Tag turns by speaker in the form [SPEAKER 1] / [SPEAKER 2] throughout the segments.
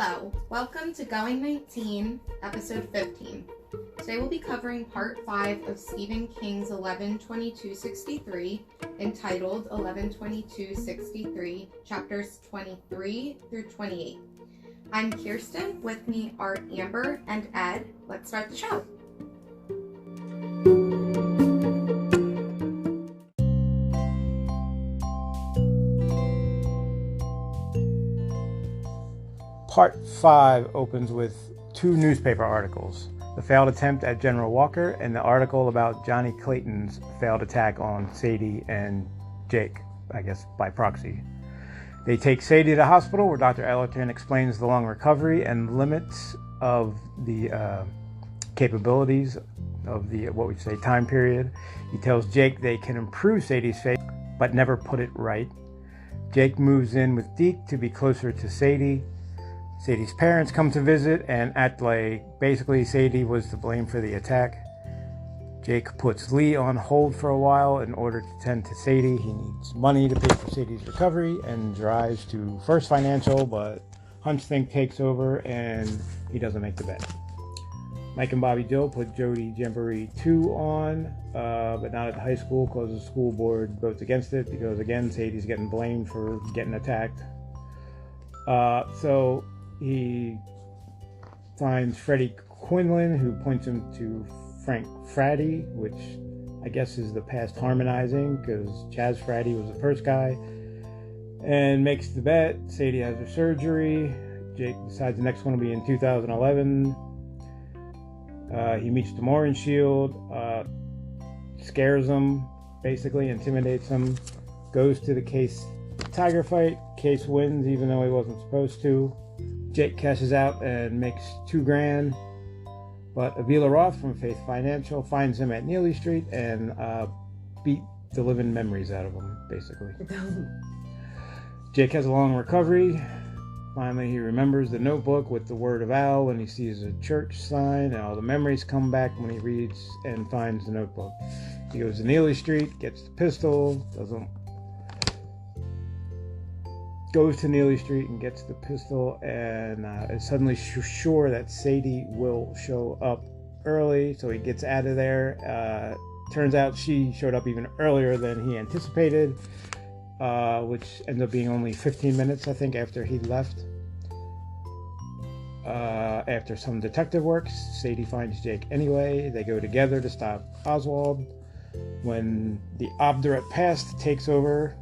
[SPEAKER 1] Hello, welcome to Going 19, episode 15. Today we'll be covering part 5 of Stephen King's 11/22/63, entitled 11/22/63, chapters 23 through 28. I'm Kirsten, with me are Amber and Ed. Let's start the show.
[SPEAKER 2] Part 5 opens with two newspaper articles, the failed attempt at General Walker and the article about Johnny Clayton's failed attack on Sadie and Jake, I guess by proxy. They take Sadie to the hospital where Dr. Ellerton explains the long recovery and limits of the capabilities of the, what we say, time period. He tells Jake they can improve Sadie's face, but never put it right. Jake moves in with Deke to be closer to Sadie. Sadie's parents come to visit and act like basically Sadie was to blame for the attack. Jake puts Lee on hold for a while in order to tend to Sadie. He needs money to pay for Sadie's recovery and drives to First Financial, but Hunchthink takes over and he doesn't make the bet. Mike and Bobby Dill put Jody Jamboree 2 on, but not at the high school because the school board votes against it because, again, Sadie's getting blamed for getting attacked. So he finds Freddie Quinlan, who points him to Frank Fratty, which I guess is the past harmonizing because Chaz Fratty was the first guy, and makes the bet. Sadie has her surgery. Jake decides the next one will be in 2011. He meets the Moran Shield, scares him, basically intimidates him, goes to the Case Tiger fight. Case wins even though he wasn't supposed to. Jake cashes out and makes $2,000, but Avila Roth from Faith Financial finds him at Neely Street and beat the living memories out of him, basically. Jake has a long recovery. Finally, he remembers the notebook with the word of Al when he sees a church sign, and all the memories come back when he reads and finds the notebook. He goes to Neely Street, gets the pistol, goes to Neely Street and gets the pistol, and is suddenly sure that Sadie will show up early, so he gets out of there. Turns out she showed up even earlier than he anticipated, which ended up being only 15 minutes, I think, after he left. After some detective work, Sadie finds Jake anyway. They go together to stop Oswald. When the obdurate past takes over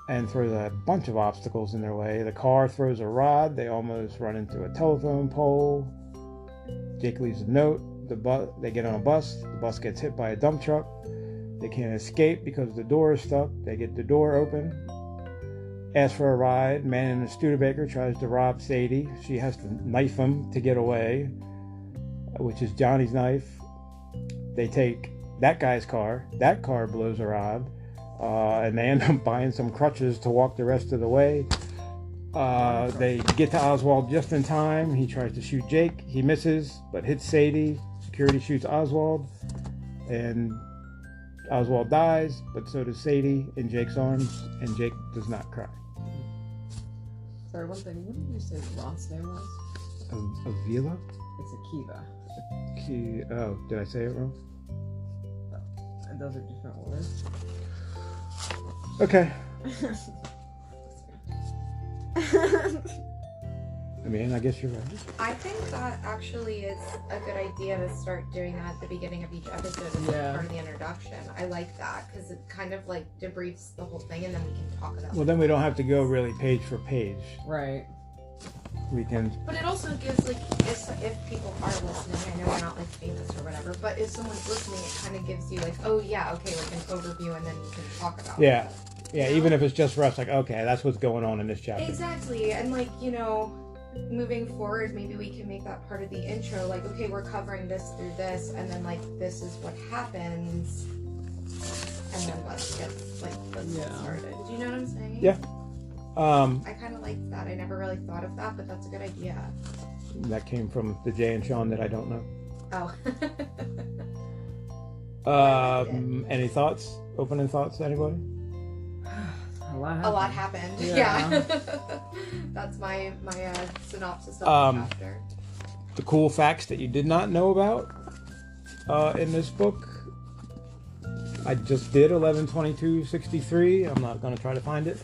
[SPEAKER 2] and throws a bunch of obstacles in their way, the car throws a rod. They almost run into a telephone pole. Jake leaves a note. They get on a bus. The bus gets hit by a dump truck. They can't escape because the door is stuck. They get the door open. Ask for a ride. Man in a Studebaker tries to rob Sadie. She has to knife him to get away, which is Johnny's knife. They take that guy's car. That car blows a rod. And they end up buying some crutches to walk the rest of the way. They get to Oswald just in time. He tries to shoot Jake. He misses, but hits Sadie. Security shoots Oswald, and Oswald dies, but so does Sadie in Jake's arms, and Jake does not cry.
[SPEAKER 3] Sorry, one thing. What did you say the last name was?
[SPEAKER 2] Avila?
[SPEAKER 3] It's Akiva.
[SPEAKER 2] Oh, did I say it wrong?
[SPEAKER 3] And those are different words.
[SPEAKER 2] Okay. I mean, I guess you're right.
[SPEAKER 1] I think that actually is a good idea to start doing that at the beginning of each episode as part of the introduction. I like that because it kind of like debriefs the whole thing, and then we can talk about it.
[SPEAKER 2] Well, then we don't have to go really page for page.
[SPEAKER 3] Right.
[SPEAKER 2] We can.
[SPEAKER 1] But it also gives, like, if people are listening, I know we're not like famous or whatever, but if someone's listening, it kind of gives you like, oh yeah, okay, like an overview, and then you can talk about it.
[SPEAKER 2] Yeah, even if it's just for us, like, okay, that's what's going on in this chapter.
[SPEAKER 1] Exactly, and like, you know, moving forward, maybe we can make that part of the intro, like, okay, we're covering this through this, and then like this is what happens, and then let's get started. Do you know what I'm saying?
[SPEAKER 2] Yeah.
[SPEAKER 1] I kind of like that. I never really thought of that, but that's a good idea.
[SPEAKER 2] That came from the Jay and Sean that I don't know.
[SPEAKER 1] Oh.
[SPEAKER 2] Any thoughts? Opening thoughts, anybody?
[SPEAKER 3] A
[SPEAKER 1] a lot happened.
[SPEAKER 3] Yeah.
[SPEAKER 1] Yeah. That's my synopsis of the chapter.
[SPEAKER 2] The cool facts that you did not know about in this book. I just did 11/22/63. I'm not going to try to find it.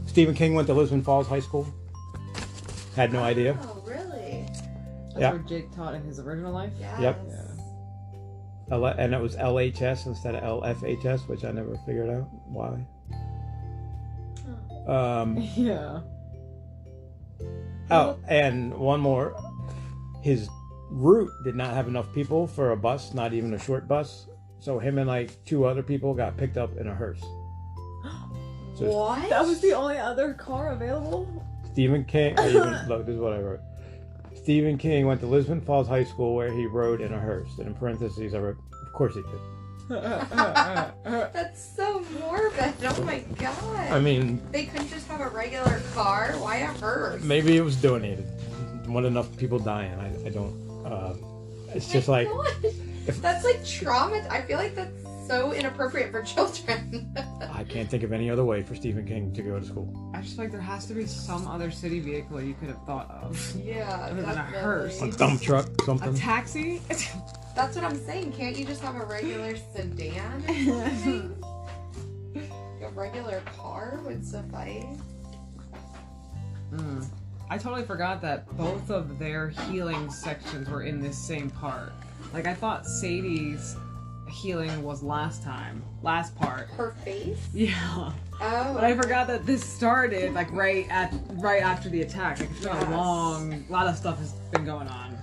[SPEAKER 2] Stephen King went to Lisbon Falls High School. Had no idea.
[SPEAKER 1] Oh, really?
[SPEAKER 3] That's
[SPEAKER 2] Yeah.
[SPEAKER 3] where Jake taught in his original life.
[SPEAKER 1] Yes.
[SPEAKER 2] Yep.
[SPEAKER 3] Yeah.
[SPEAKER 2] And it was LHS instead of LFHS, which I never figured out why.
[SPEAKER 3] Yeah.
[SPEAKER 2] Oh, and one more. His route did not have enough people for a bus, not even a short bus. So him and like 2 other people got picked up in a hearse. So
[SPEAKER 1] What?
[SPEAKER 3] That was the only other car available?
[SPEAKER 2] Stephen King, look, this is what I wrote. Stephen King went to Lisbon Falls High School where he rode in a hearse. And in parentheses, I wrote, of course he did.
[SPEAKER 1] That's so morbid. Oh my god.
[SPEAKER 2] I mean,
[SPEAKER 1] They couldn't just have a regular car? Why a hearse?
[SPEAKER 2] maybe it was donated. Wasn't enough people dying. I don't. It's just like.
[SPEAKER 1] That's like trauma. I feel like that's so inappropriate for children.
[SPEAKER 2] I can't think of any other way for Stephen King to go to school.
[SPEAKER 3] I just feel like there has to be some other city vehicle you could have thought of.
[SPEAKER 1] Yeah,
[SPEAKER 3] Other than a
[SPEAKER 1] definitely.
[SPEAKER 3] hearse.
[SPEAKER 2] A dump truck,
[SPEAKER 3] A
[SPEAKER 2] something.
[SPEAKER 3] taxi?
[SPEAKER 1] That's what I'm saying. Can't you just have a regular sedan or something? A regular car would suffice.
[SPEAKER 3] I totally forgot that both of their healing sections were in this same part. Like, I thought Sadie's healing was last part.
[SPEAKER 1] Her face?
[SPEAKER 3] Yeah.
[SPEAKER 1] Oh.
[SPEAKER 3] But I forgot that this started, like, right after the attack. Like, it's been a lot of stuff has been going on.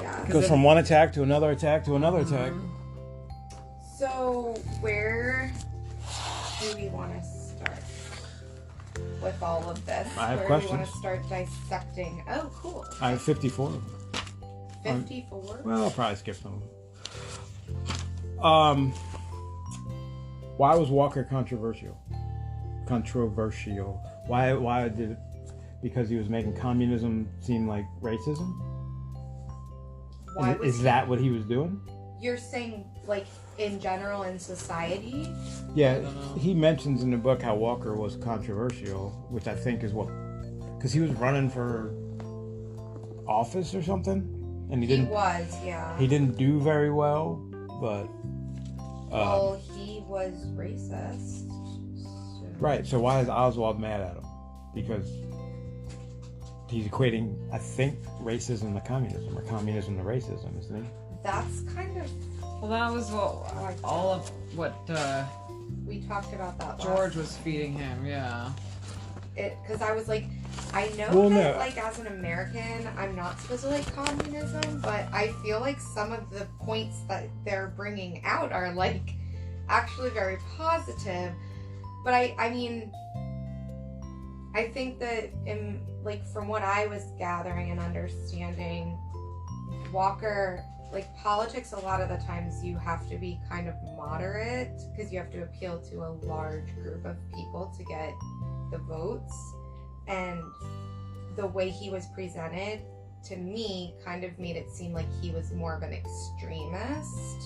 [SPEAKER 1] Yeah.
[SPEAKER 2] Goes from one attack to another attack to another attack.
[SPEAKER 1] So, where do we want to start with all of this?
[SPEAKER 2] I have
[SPEAKER 1] where
[SPEAKER 2] questions.
[SPEAKER 1] do we want to start dissecting? Oh, cool.
[SPEAKER 2] I have 54.
[SPEAKER 1] 54?
[SPEAKER 2] Well, I'll probably skip some. Why was Walker controversial? Why did it? Because he was making communism seem like racism?
[SPEAKER 1] Why was
[SPEAKER 2] Is that what he was doing?
[SPEAKER 1] You're saying, like, in general in society?
[SPEAKER 2] Yeah,
[SPEAKER 3] don't know.
[SPEAKER 2] he mentions in the book how Walker was controversial, which I think is what, because he was running for office or something, and he didn't.
[SPEAKER 1] Yeah.
[SPEAKER 2] He didn't do very well, but.
[SPEAKER 1] Well, he was racist. So.
[SPEAKER 2] Right. So why is Oswald mad at him? Because he's equating, I think, racism to communism, or communism to racism, isn't he?
[SPEAKER 1] That's kind of.
[SPEAKER 3] Well, that was all of what
[SPEAKER 1] We talked about that
[SPEAKER 3] George was feeding him, yeah.
[SPEAKER 1] Because I was like, I know
[SPEAKER 2] Well,
[SPEAKER 1] that,
[SPEAKER 2] no.
[SPEAKER 1] like, as an American, I'm not supposed to like communism, but I feel like some of the points that they're bringing out are, like, actually very positive. But I mean, I think that, like, from what I was gathering and understanding, Walker, like, politics, a lot of the times you have to be kind of moderate because you have to appeal to a large group of people to get the votes. And the way he was presented to me kind of made it seem like he was more of an extremist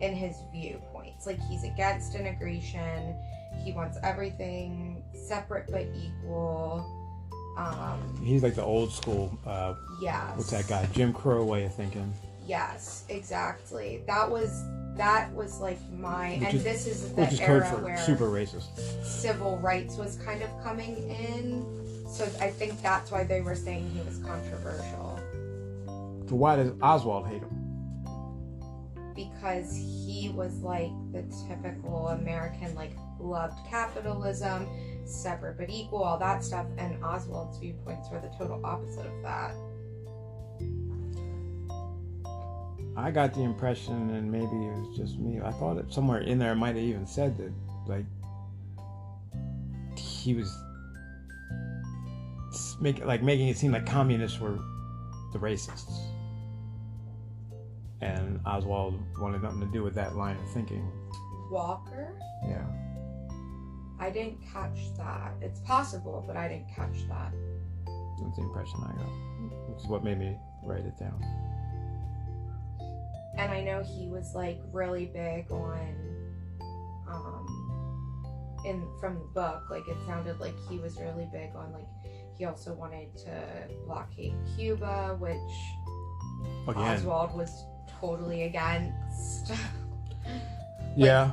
[SPEAKER 1] in his viewpoints. Like, he's against integration, he wants everything separate but equal.
[SPEAKER 2] He's like the old school.
[SPEAKER 1] Yes.
[SPEAKER 2] What's that guy? Jim Crow way of thinking.
[SPEAKER 1] Yes, exactly. That was like my,
[SPEAKER 2] Which
[SPEAKER 1] and
[SPEAKER 2] is-
[SPEAKER 1] this is the
[SPEAKER 2] Which is
[SPEAKER 1] era
[SPEAKER 2] code for
[SPEAKER 1] where
[SPEAKER 2] super racist.
[SPEAKER 1] civil rights was kind of coming in. So I think that's why they were saying he was controversial,
[SPEAKER 2] So why does Oswald hate him?
[SPEAKER 1] because he was like the typical American, like, loved capitalism, separate but equal, all that stuff, and Oswald's viewpoints were the total opposite of that.
[SPEAKER 2] I got the impression, and maybe it was just me, I thought it somewhere in there might have even said that, like, he was making it seem like communists were the racists. And Oswald wanted nothing to do with that line of thinking.
[SPEAKER 1] Walker?
[SPEAKER 2] Yeah.
[SPEAKER 1] I didn't catch that. It's possible, but I didn't catch that.
[SPEAKER 2] That's the impression I got. Which is what made me write it down.
[SPEAKER 1] And I know he was, like, really big on from the book, like it sounded like he was really big on like he also wanted to blockade Cuba, which
[SPEAKER 2] Again.
[SPEAKER 1] Oswald was totally against.
[SPEAKER 2] Yeah.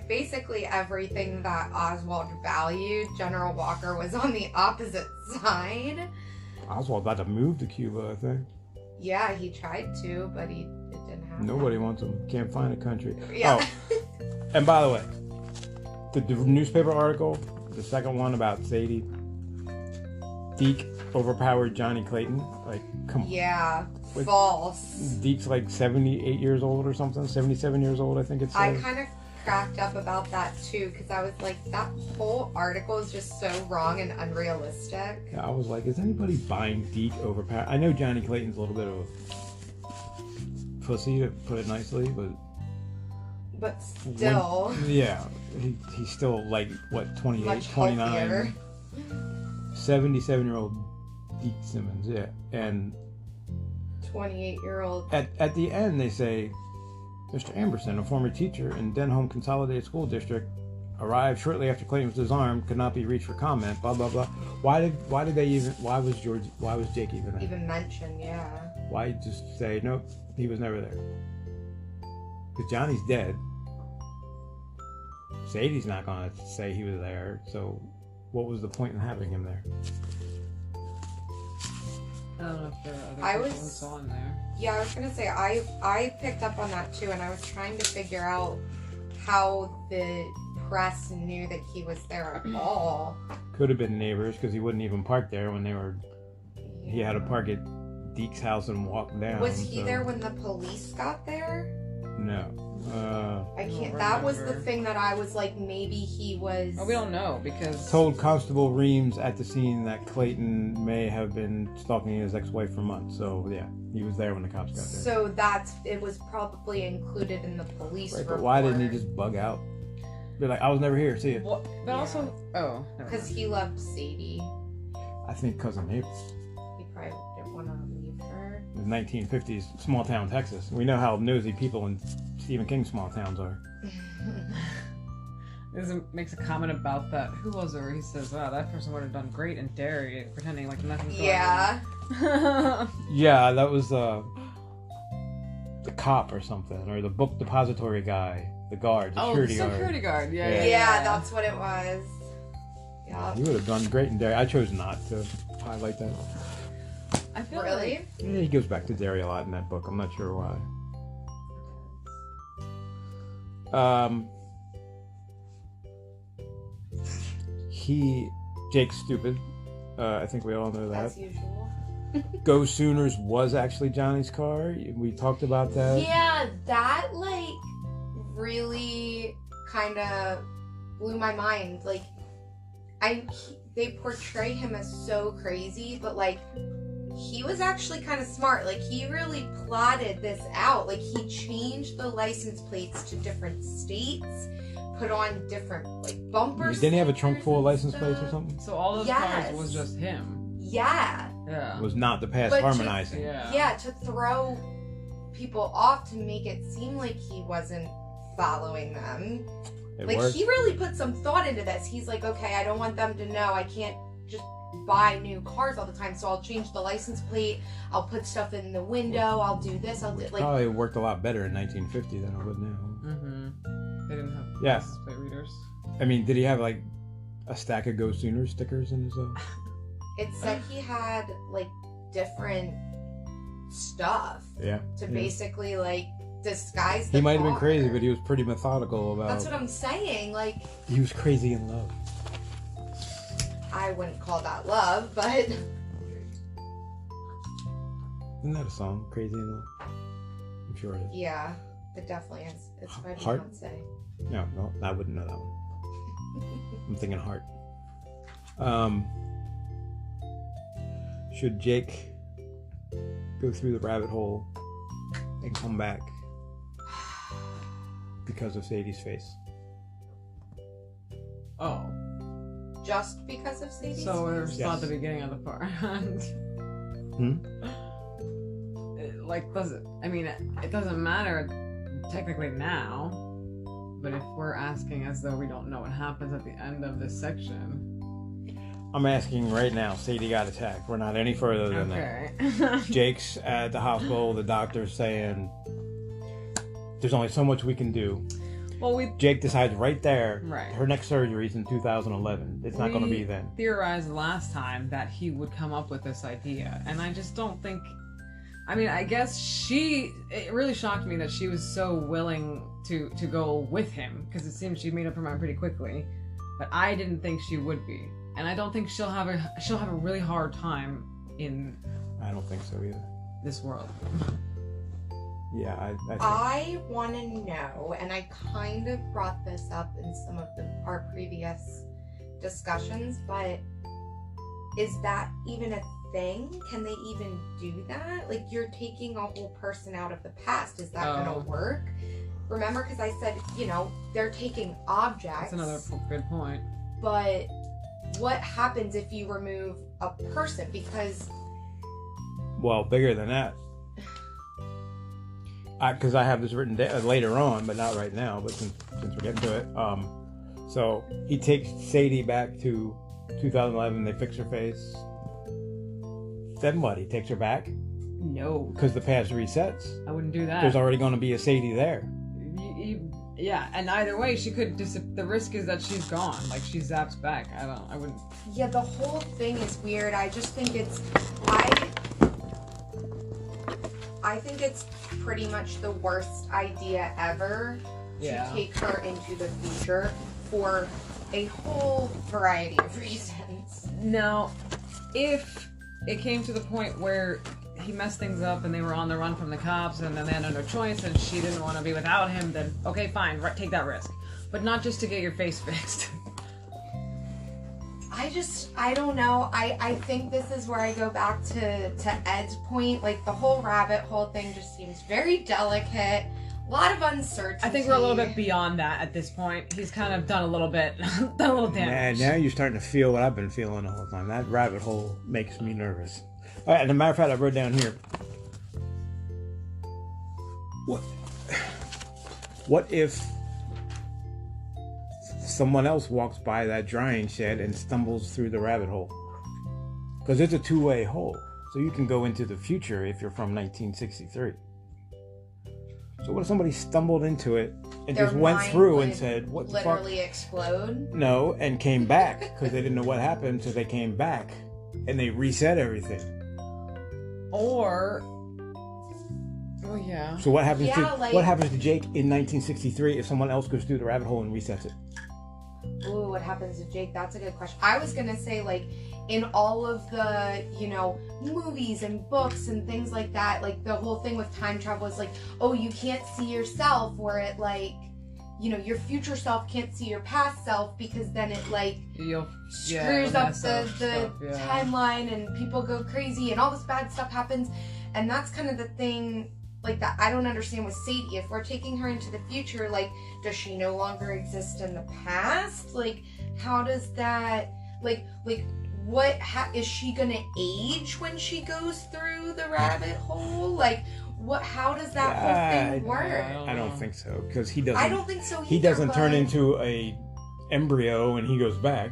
[SPEAKER 1] Basically everything that Oswald valued, General Walker was on the opposite side.
[SPEAKER 2] Oswald about to move to Cuba, I think.
[SPEAKER 1] Yeah, he tried to, but it didn't happen.
[SPEAKER 2] Nobody wants him. Can't find a country.
[SPEAKER 1] Yeah.
[SPEAKER 2] Oh, and by the way, the newspaper article, the second one about Sadie, Deke overpowered Johnny Clayton. Like, come on.
[SPEAKER 1] Yeah,
[SPEAKER 2] Like,
[SPEAKER 1] false.
[SPEAKER 2] Deke's like 78 years old or something. 77 years old, I think it says.
[SPEAKER 1] I kind of cracked up about that too, because I was like, that whole article is just so wrong and unrealistic.
[SPEAKER 2] Yeah, I was like, is anybody buying Deke overpowered? I know Johnny Clayton's a little bit of a pussy, to put it nicely,
[SPEAKER 1] But still,
[SPEAKER 2] yeah, he's still like, what, 28,
[SPEAKER 1] much
[SPEAKER 2] 29?
[SPEAKER 1] healthier.
[SPEAKER 2] 77-year-old Deke Simmons, yeah. And
[SPEAKER 1] 28-year-old.
[SPEAKER 2] at the end, they say, Mr. Amberson, a former teacher in Denholm Consolidated School District, arrived shortly after Clayton was disarmed, could not be reached for comment, blah, blah, blah. Why was Jake even there?
[SPEAKER 1] Even mentioned, yeah.
[SPEAKER 2] Why just say, nope, he was never there? Because Johnny's dead. Sadie's not going to say he was there, so what was the point in having him there?
[SPEAKER 3] I don't know if there are
[SPEAKER 1] I
[SPEAKER 3] other
[SPEAKER 1] was-
[SPEAKER 3] people who saw him there.
[SPEAKER 1] Yeah, I was gonna say I picked up on that too, and I was trying to figure out how the press knew that he was there at all.
[SPEAKER 2] Could have been neighbors, because he wouldn't even park there when he had to park at Deke's house and walk down.
[SPEAKER 1] Was he
[SPEAKER 2] so-
[SPEAKER 1] there when the police got there?
[SPEAKER 2] No.
[SPEAKER 1] I
[SPEAKER 3] don't
[SPEAKER 1] can't. That was the
[SPEAKER 3] remember.
[SPEAKER 1] thing that I was like, maybe he was.
[SPEAKER 3] Oh, we don't know because
[SPEAKER 2] Told Constable Reams at the scene that Clayton may have been stalking his ex-wife for months. So yeah, he was there when the cops got there.
[SPEAKER 1] So it was probably included in the police
[SPEAKER 2] Right,
[SPEAKER 1] report.
[SPEAKER 2] but why didn't he just bug out? Be like, I was never here. See ya.
[SPEAKER 3] But
[SPEAKER 1] Yeah.
[SPEAKER 3] also, oh, never
[SPEAKER 1] Because
[SPEAKER 3] mind.
[SPEAKER 1] he loved Sadie.
[SPEAKER 2] I think cousin Mabel.
[SPEAKER 1] He probably didn't want to leave her.
[SPEAKER 2] The 1950s, small town Texas. We know how nosy people in Stephen King small towns are.
[SPEAKER 3] This makes a comment about that. Who was it? Where he says, "Wow, that person would have done great in Derry, pretending like nothing's going
[SPEAKER 1] Yeah.
[SPEAKER 3] on."
[SPEAKER 2] Yeah, that was the cop or something, or the book depository guy, the guard,
[SPEAKER 3] Oh,
[SPEAKER 2] security
[SPEAKER 3] the
[SPEAKER 2] guard.
[SPEAKER 3] security guard. Yeah,
[SPEAKER 2] Yeah.
[SPEAKER 1] Yeah, that's what it was. Yeah.
[SPEAKER 2] He would have done great in Derry. I chose not to highlight that.
[SPEAKER 3] I feel
[SPEAKER 1] Really?
[SPEAKER 3] like
[SPEAKER 2] Yeah, he goes back to Derry a lot in that book. I'm not sure why. Jake's stupid. I think we all know that.
[SPEAKER 1] As usual.
[SPEAKER 2] Go Sooners was actually Johnny's car. We talked about that.
[SPEAKER 1] Yeah, that like really kind of blew my mind. Like, they portray him as so crazy, but like he was actually kind of smart. Like he really plotted this out. Like he changed the license plates to different states, put on different like bumpers.
[SPEAKER 2] Didn't he have a trunk full of license plates or something?
[SPEAKER 3] so. All those
[SPEAKER 1] Yes.
[SPEAKER 3] cars was just him.
[SPEAKER 1] Yeah.
[SPEAKER 3] Yeah.
[SPEAKER 2] It was not the past
[SPEAKER 1] But
[SPEAKER 2] harmonizing.
[SPEAKER 3] Yeah.
[SPEAKER 1] Yeah, to throw people off to make it seem like he wasn't following them.
[SPEAKER 2] It
[SPEAKER 1] Like,
[SPEAKER 2] worked.
[SPEAKER 1] he really put some thought into this. He's like, okay, I don't want them to know I can't just buy new cars all the time, so I'll change the license plate, I'll put stuff in the window, I'll do this, I'll do... Like,
[SPEAKER 2] Probably worked a lot better in 1950 than it would now.
[SPEAKER 3] Mm-hmm. They didn't have
[SPEAKER 2] Yeah.
[SPEAKER 3] license plate readers.
[SPEAKER 2] I mean, did he have like a stack of Go Sooners stickers in his?
[SPEAKER 1] it said he had, like, different stuff
[SPEAKER 2] Yeah.
[SPEAKER 1] to
[SPEAKER 2] Yeah.
[SPEAKER 1] basically, like, disguise the
[SPEAKER 2] He might have been
[SPEAKER 1] car.
[SPEAKER 2] crazy, but he was pretty methodical about.
[SPEAKER 1] That's what I'm saying. Like,
[SPEAKER 2] He was crazy in love.
[SPEAKER 1] I wouldn't call that love, but...
[SPEAKER 2] Isn't that a song? Crazy in love. I'm sure it is.
[SPEAKER 1] Yeah, it definitely is. It's by
[SPEAKER 2] Heart?
[SPEAKER 1] Beyonce.
[SPEAKER 2] No, I wouldn't know that one. I'm thinking Heart. Should Jake go through the rabbit hole and come back because of Sadie's face?
[SPEAKER 3] Oh,
[SPEAKER 1] Just because of Sadie's
[SPEAKER 3] so we were
[SPEAKER 1] face?
[SPEAKER 3] still at the beginning of the part. Like, does it? I mean, it doesn't matter technically now. But if we're asking as though we don't know what happens at the end of this section...
[SPEAKER 2] I'm asking right now. Sadie got attacked. We're not any further than that. Jake's at the hospital. The doctor's saying there's only so much we can do.
[SPEAKER 3] Well,
[SPEAKER 2] Jake decides right there.
[SPEAKER 3] Right.
[SPEAKER 2] Her next surgery is in 2011. It's not going to be then.
[SPEAKER 3] We theorized last time that he would come up with this idea, and I just don't think. I mean, I guess it really shocked me that she was so willing to go with him, because it seems she made up her mind pretty quickly. But I didn't think she would be. And I don't think she'll have a really hard time in.
[SPEAKER 2] I don't think so either.
[SPEAKER 3] This world.
[SPEAKER 2] Yeah,
[SPEAKER 1] I want to know, and I kind of brought this up in some of our previous discussions, but is that even a thing? Can they even do that? Like, you're taking a whole person out of the past. Is that going to work? Remember, because I said, they're taking objects.
[SPEAKER 3] That's another good point.
[SPEAKER 1] But what happens if you remove a person? Because...
[SPEAKER 2] Well, bigger than that. Because I have this written later on, but not right now, but since we're getting to it. So he takes Sadie back to 2011. They fix her face. Then what? He takes her back?
[SPEAKER 3] No.
[SPEAKER 2] Because the past resets.
[SPEAKER 3] I wouldn't do that.
[SPEAKER 2] There's already going to be a Sadie there.
[SPEAKER 3] Yeah, and either way, she could the risk is that she's gone. Like, she zaps back. I wouldn't...
[SPEAKER 1] Yeah, the whole thing is weird. I just think it's... I think it's pretty much the worst idea ever to take her into the future for a whole variety of reasons.
[SPEAKER 3] Now, if it came to the point where he messed things up and they were on the run from the cops and then they had no choice and she didn't want to be without him, then okay, fine, take that risk. But not just to get your face fixed.
[SPEAKER 1] I don't know. I think this is where I go back to Ed's point. Like, the whole rabbit hole thing just seems very delicate. A lot of uncertainty.
[SPEAKER 3] I think we're a little bit beyond that at this point. He's kind of done a little damage.
[SPEAKER 2] Now you're starting to feel what I've been feeling the whole time. That rabbit hole makes me nervous. All right, as a matter of fact, I wrote down here. What if someone else walks by that drying shed and stumbles through the rabbit hole? Because it's a two-way hole. So you can go into the future if you're from 1963. So what if somebody stumbled into it and
[SPEAKER 1] Their
[SPEAKER 2] just went
[SPEAKER 1] mind
[SPEAKER 2] through and said, what the fuck?
[SPEAKER 1] Literally explode?
[SPEAKER 2] No, and came back because they didn't know what happened, so they came back and they reset everything.
[SPEAKER 3] Or... Oh, yeah.
[SPEAKER 2] So what happens what happens to Jake in 1963 if someone else goes through the rabbit hole and resets it?
[SPEAKER 1] Ooh, what happens to Jake? That's a good question. I was gonna say, like, in all of the, movies and books and things like that, like, the whole thing with time travel is like, oh, you can't see yourself, or it, like, your future self can't see your past self because then it, like, screws up the timeline and people go crazy and all this bad stuff happens. And that's kind of the thing, like, that I don't understand with Sadie. If we're taking her into the future, like, does she no longer exist in the past? Like, how does that, like, is she gonna age when she goes through the rabbit hole? Like, how does that whole thing work?
[SPEAKER 2] I don't think so, because he doesn't.
[SPEAKER 1] I don't think so either.
[SPEAKER 2] He doesn't turn into a embryo and he goes back.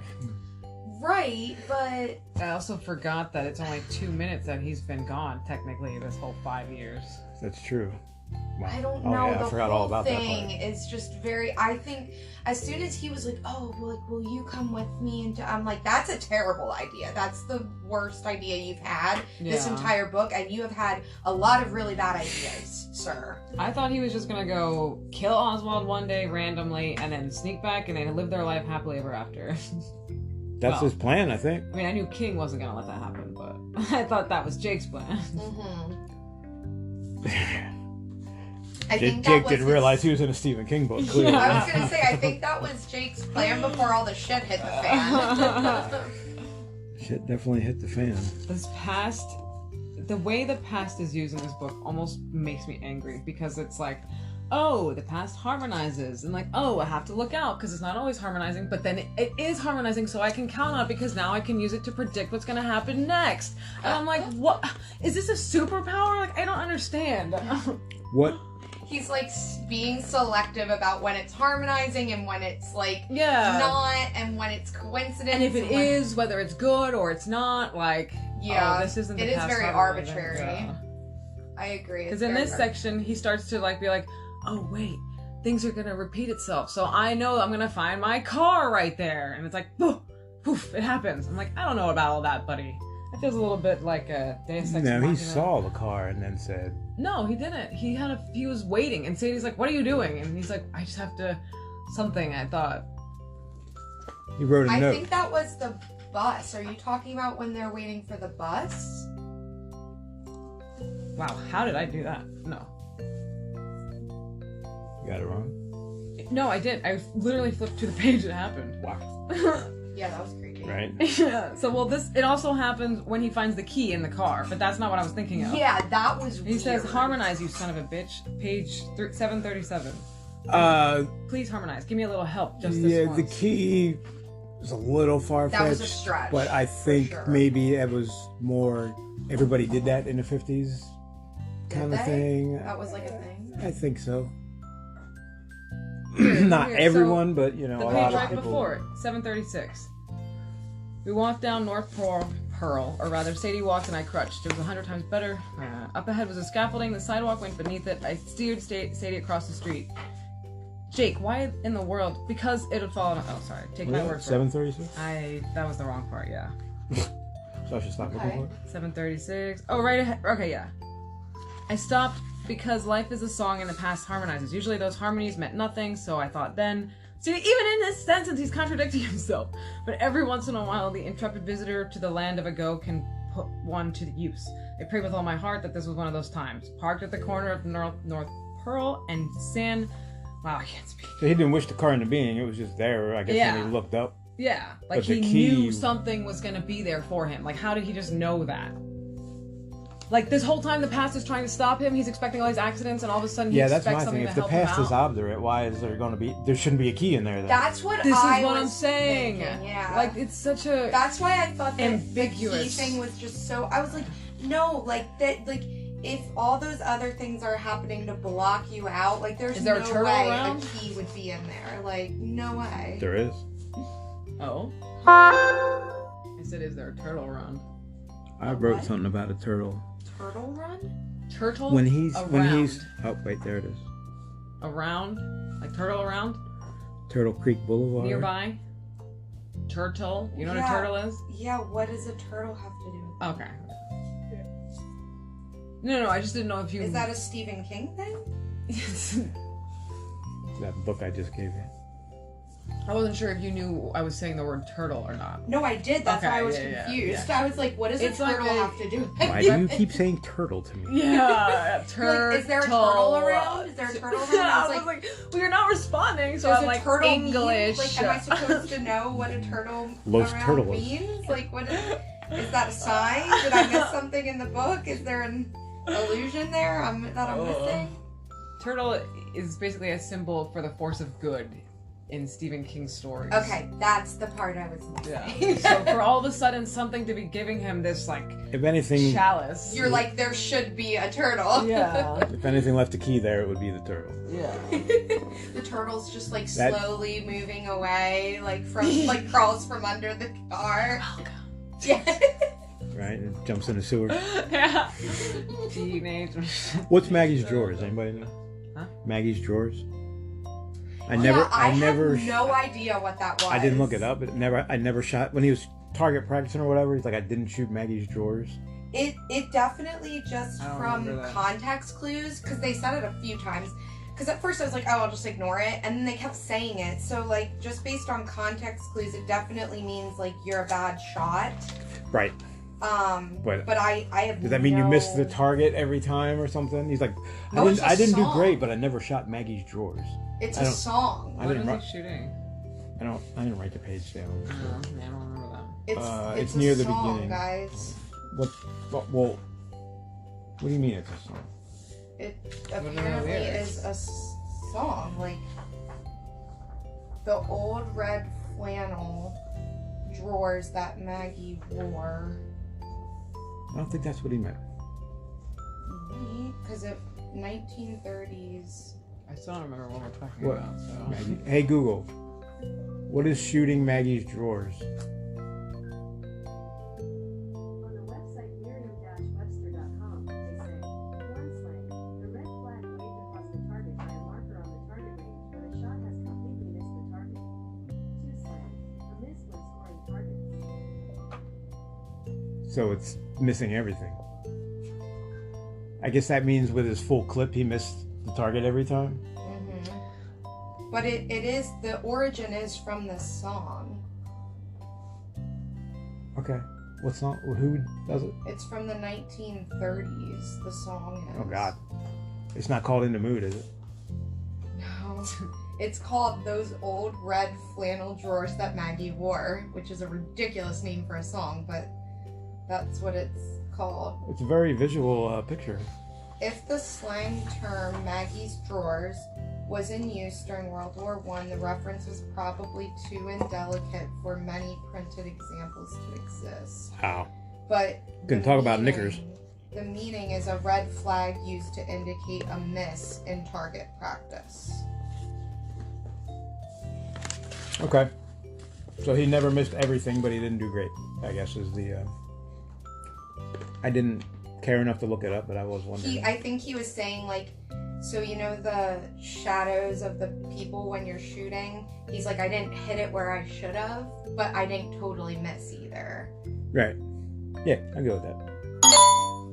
[SPEAKER 1] Right, but...
[SPEAKER 3] I also forgot that it's only 2 minutes that he's been gone, technically, this whole 5 years.
[SPEAKER 2] That's true. Wow.
[SPEAKER 1] I don't know.
[SPEAKER 2] Yeah, I forgot all about that part.
[SPEAKER 1] The whole thing is just very... I think as soon as he was like, oh, will you come with me? I'm like, that's a terrible idea. That's the worst idea you've had this entire book, and you have had a lot of really bad ideas, sir.
[SPEAKER 3] I thought he was just gonna go kill Oswald one day randomly and then sneak back and then live their life happily ever after.
[SPEAKER 2] That's his plan, I think.
[SPEAKER 3] I mean, I knew King wasn't gonna let that happen, but I thought that was Jake's plan.
[SPEAKER 2] Jake didn't realize he was in a Stephen King book. Clearly.
[SPEAKER 1] I was gonna say, I think that was Jake's plan before all the shit hit the fan.
[SPEAKER 2] Shit definitely hit the fan.
[SPEAKER 3] The way the past is used in this book almost makes me angry, because it's like, oh, the past harmonizes, and like, oh, I have to look out because it's not always harmonizing, but then it is harmonizing, so I can count on it because now I can use it to predict what's gonna happen next. And I'm like, what? Is this a superpower? Like, I don't understand.
[SPEAKER 2] What
[SPEAKER 1] he's like being selective about when it's harmonizing and when it's like
[SPEAKER 3] Yeah.
[SPEAKER 1] not, and when it's coincidence.
[SPEAKER 3] And if it
[SPEAKER 1] when-
[SPEAKER 3] is, whether it's good or it's not, like,
[SPEAKER 1] Yeah,
[SPEAKER 3] oh, this isn't the
[SPEAKER 1] it is
[SPEAKER 3] past
[SPEAKER 1] very
[SPEAKER 3] harmonizing.
[SPEAKER 1] arbitrary.
[SPEAKER 3] Yeah.
[SPEAKER 1] I agree.
[SPEAKER 3] Because in this section, he starts to like be like, oh wait, things are gonna repeat itself. So I know I'm gonna find my car right there, and it's like, poof, poof, it happens. I'm like, I don't know about all that, buddy. That feels a little bit like a Deus Ex
[SPEAKER 2] No, he
[SPEAKER 3] Machina.
[SPEAKER 2] saw the car and then said,
[SPEAKER 3] No, he didn't. He was waiting, and Sadie's like, what are you doing? And he's like, I just have to something. I thought.
[SPEAKER 2] he wrote a
[SPEAKER 1] I
[SPEAKER 2] note.
[SPEAKER 1] think that was the bus. Are you talking about when they're waiting for the bus?
[SPEAKER 3] Wow, how did I do that? No.
[SPEAKER 2] You got it wrong.
[SPEAKER 3] No, I didn't. I literally flipped to the page it happened.
[SPEAKER 2] Wow.
[SPEAKER 1] Yeah, that was creepy.
[SPEAKER 2] Right?
[SPEAKER 3] Yeah. So, well, it also happens when he finds the key in the car, but that's not what I was thinking of.
[SPEAKER 1] Yeah, that was
[SPEAKER 3] He
[SPEAKER 1] weird.
[SPEAKER 3] says, harmonize, you son of a bitch. Page 737. Please harmonize. Give me a little help just this
[SPEAKER 2] Yeah,
[SPEAKER 3] once.
[SPEAKER 2] the key is a little far-fetched.
[SPEAKER 1] That was a stretch,
[SPEAKER 2] But I think
[SPEAKER 1] sure.
[SPEAKER 2] maybe it was more, everybody did that in the 50s kind
[SPEAKER 1] Did
[SPEAKER 2] of
[SPEAKER 1] they?
[SPEAKER 2] thing.
[SPEAKER 1] That was like a thing.
[SPEAKER 2] I think so.
[SPEAKER 3] Weird,
[SPEAKER 2] Not
[SPEAKER 3] weird.
[SPEAKER 2] everyone, but you know,
[SPEAKER 3] The
[SPEAKER 2] a
[SPEAKER 3] page
[SPEAKER 2] lot
[SPEAKER 3] right
[SPEAKER 2] of people.
[SPEAKER 3] before it, 736. We walked down North Pearl, or rather, Sadie walked and I crutched. It was 100 times better. Up ahead was a scaffolding. The sidewalk went beneath it. I steered Sadie across the street. Jake, why in the world? Because it had fallen. Oh, sorry. Take my word for it.
[SPEAKER 2] 736?
[SPEAKER 3] That was the wrong part. Yeah.
[SPEAKER 2] So I should stop looking
[SPEAKER 1] Okay.
[SPEAKER 2] for it?
[SPEAKER 3] 736. Oh, right ahead. Okay, yeah. I stopped because life is a song and the past harmonizes. Usually those harmonies meant nothing, so I thought then. See, even in this sentence, he's contradicting himself. But every once in a while, the intrepid visitor to the land of a go can put one to use. I pray with all my heart that this was one of those times. Parked at the corner of North Pearl and San. Wow, I can't speak.
[SPEAKER 2] So he didn't wish the car into being, it was just there, I guess,
[SPEAKER 3] Yeah.
[SPEAKER 2] when he looked up.
[SPEAKER 3] Yeah, like
[SPEAKER 2] But the
[SPEAKER 3] he
[SPEAKER 2] key-
[SPEAKER 3] knew something was gonna be there for him. Like, how did he just know that? Like, this whole time the past is trying to stop him, he's expecting all these accidents, and all of a sudden he
[SPEAKER 2] Yeah, that's
[SPEAKER 3] expects
[SPEAKER 2] my
[SPEAKER 3] something
[SPEAKER 2] thing.
[SPEAKER 3] to
[SPEAKER 2] If the
[SPEAKER 3] help him
[SPEAKER 2] past is
[SPEAKER 3] out.
[SPEAKER 2] obdurate, why is there going to be... There shouldn't be a key in there, then.
[SPEAKER 1] That's what
[SPEAKER 3] This
[SPEAKER 1] I
[SPEAKER 3] is what
[SPEAKER 1] was
[SPEAKER 3] I'm saying.
[SPEAKER 1] thinking, yeah.
[SPEAKER 3] Like, it's such a...
[SPEAKER 1] That's why I thought that
[SPEAKER 3] Ambiguous.
[SPEAKER 1] the key thing was just so. I was like, no, like that, like if all those other things are happening to block you out, like there's
[SPEAKER 3] Is there a
[SPEAKER 1] no
[SPEAKER 3] turtle
[SPEAKER 1] way
[SPEAKER 3] around?
[SPEAKER 1] a key would be in there. Like no way.
[SPEAKER 2] There is.
[SPEAKER 3] Oh? I said, is there a turtle around?
[SPEAKER 2] I wrote
[SPEAKER 1] What?
[SPEAKER 2] something about a turtle.
[SPEAKER 1] Turtle Run?
[SPEAKER 3] Turtle?
[SPEAKER 2] When he's...
[SPEAKER 3] around.
[SPEAKER 2] Oh, wait, there it is.
[SPEAKER 3] Around? Like turtle around?
[SPEAKER 2] Turtle Creek Boulevard.
[SPEAKER 3] Nearby? Turtle? You know what a
[SPEAKER 1] Yeah.
[SPEAKER 3] turtle is?
[SPEAKER 1] Yeah. What does a turtle have to do with
[SPEAKER 3] Okay. No, I just didn't know if you...
[SPEAKER 1] Is that a Stephen King thing?
[SPEAKER 2] That book I just gave you.
[SPEAKER 3] I wasn't sure if you knew I was saying the word turtle or not.
[SPEAKER 1] No, I did. That's
[SPEAKER 3] Okay,
[SPEAKER 1] why I was
[SPEAKER 3] yeah,
[SPEAKER 1] confused.
[SPEAKER 3] yeah.
[SPEAKER 1] I was like, what does
[SPEAKER 3] It's
[SPEAKER 1] a
[SPEAKER 3] like
[SPEAKER 1] turtle
[SPEAKER 3] a-
[SPEAKER 1] have to do with
[SPEAKER 2] Why do you keep saying turtle to me?
[SPEAKER 3] Yeah,
[SPEAKER 1] You're
[SPEAKER 3] turtle.
[SPEAKER 1] like, is there a turtle around? Is there a turtle around?
[SPEAKER 3] Yeah,
[SPEAKER 1] I
[SPEAKER 3] I
[SPEAKER 1] was
[SPEAKER 3] was like, well, you're not responding, so
[SPEAKER 1] Does
[SPEAKER 3] I'm
[SPEAKER 1] a
[SPEAKER 3] like
[SPEAKER 1] turtle
[SPEAKER 3] English.
[SPEAKER 1] mean, like, am I supposed to know what a turtle
[SPEAKER 2] Los
[SPEAKER 1] around
[SPEAKER 2] turtles.
[SPEAKER 1] means? Like, what is that a sign? Did I miss something in the book? Is there an illusion there that I'm missing?
[SPEAKER 3] Turtle is basically a symbol for the force of good in Stephen King's stories.
[SPEAKER 1] Okay, that's the part I was missing.
[SPEAKER 3] Yeah. So for all of a sudden something to be giving him this like
[SPEAKER 2] If anything,
[SPEAKER 3] chalice.
[SPEAKER 1] You're like, there should be a turtle.
[SPEAKER 3] Yeah.
[SPEAKER 2] if anything left a key there, it would be the turtle.
[SPEAKER 3] Yeah.
[SPEAKER 1] The turtle's just like
[SPEAKER 2] That-
[SPEAKER 1] slowly moving away, like from like crawls from under the car.
[SPEAKER 3] Welcome.
[SPEAKER 1] Yeah.
[SPEAKER 2] Right? And jumps in the sewer.
[SPEAKER 3] Yeah. Teenage.
[SPEAKER 2] What's Maggie's drawers? Anybody know?
[SPEAKER 3] Huh?
[SPEAKER 2] Maggie's drawers? I
[SPEAKER 1] Yeah,
[SPEAKER 2] never
[SPEAKER 1] I
[SPEAKER 2] never
[SPEAKER 1] had no idea what that was.
[SPEAKER 2] I didn't look it up. I never shot when he was target practicing or whatever. He's like, I didn't shoot Maggie's drawers.
[SPEAKER 1] It definitely just
[SPEAKER 3] I don't
[SPEAKER 1] from
[SPEAKER 3] remember that.
[SPEAKER 1] context clues, because they said it a few times. Because at first I was like, oh, I'll just ignore it, and then they kept saying it. So like, just based on context clues, it definitely means like you're a bad shot.
[SPEAKER 2] Right.
[SPEAKER 1] But I have.
[SPEAKER 2] Does that mean you missed the target every time or something? He's like,
[SPEAKER 1] No, it's a
[SPEAKER 2] I didn't do
[SPEAKER 1] song.
[SPEAKER 2] great, but I never shot Maggie's drawers.
[SPEAKER 1] It's
[SPEAKER 2] I
[SPEAKER 1] a
[SPEAKER 2] don't-
[SPEAKER 1] song.
[SPEAKER 2] I
[SPEAKER 3] What
[SPEAKER 2] didn't
[SPEAKER 3] was
[SPEAKER 2] write.
[SPEAKER 3] he shooting?
[SPEAKER 2] I didn't write the page down.
[SPEAKER 3] I don't remember that.
[SPEAKER 1] It's
[SPEAKER 2] it's near
[SPEAKER 1] a
[SPEAKER 2] the
[SPEAKER 1] song,
[SPEAKER 2] beginning.
[SPEAKER 1] guys.
[SPEAKER 2] What do you mean it's a song?
[SPEAKER 1] It
[SPEAKER 3] What are the
[SPEAKER 1] apparently
[SPEAKER 3] lyrics?
[SPEAKER 1] is a song. Like the old red flannel drawers that Maggie wore.
[SPEAKER 2] I don't think that's what he meant.
[SPEAKER 1] Because it 1930s.
[SPEAKER 3] I still don't remember what we're talking
[SPEAKER 2] What?
[SPEAKER 3] about. So.
[SPEAKER 2] Maggie. Hey Google, what is shooting Maggie's drawers?
[SPEAKER 4] On the website Merriam-Webster.com, they say, one slang, the red flag waved across the target by a marker on the target range when a shot has completely missed the target. Two slang, a miss when scoring targets.
[SPEAKER 2] So it's missing everything. I guess that means with his full clip, he missed the target every time.
[SPEAKER 1] But it is, the origin is from this song.
[SPEAKER 2] Okay. What song? Who does it?
[SPEAKER 1] It's from the 1930s, the song is.
[SPEAKER 2] Oh God. It's not called In the Mood, is it?
[SPEAKER 1] No. It's called Those Old Red Flannel Drawers That Maggie Wore, which is a ridiculous name for a song, but that's what it's called.
[SPEAKER 2] It's a very visual picture.
[SPEAKER 1] If the slang term Maggie's drawers was in use during World War I, the reference was probably too indelicate for many printed examples to exist.
[SPEAKER 2] Wow.
[SPEAKER 1] But
[SPEAKER 2] Couldn't talk about knickers.
[SPEAKER 1] The meaning is a red flag used to indicate a miss in target practice.
[SPEAKER 2] Okay. So he never missed everything, but he didn't do great, I guess is the... I didn't care enough to look it up, but I was wondering.
[SPEAKER 1] I think he was saying, like, so you know the shadows of the people when you're shooting? He's like, I didn't hit it where I should have, but I didn't totally miss either.
[SPEAKER 2] Right. Yeah, I'll go with that.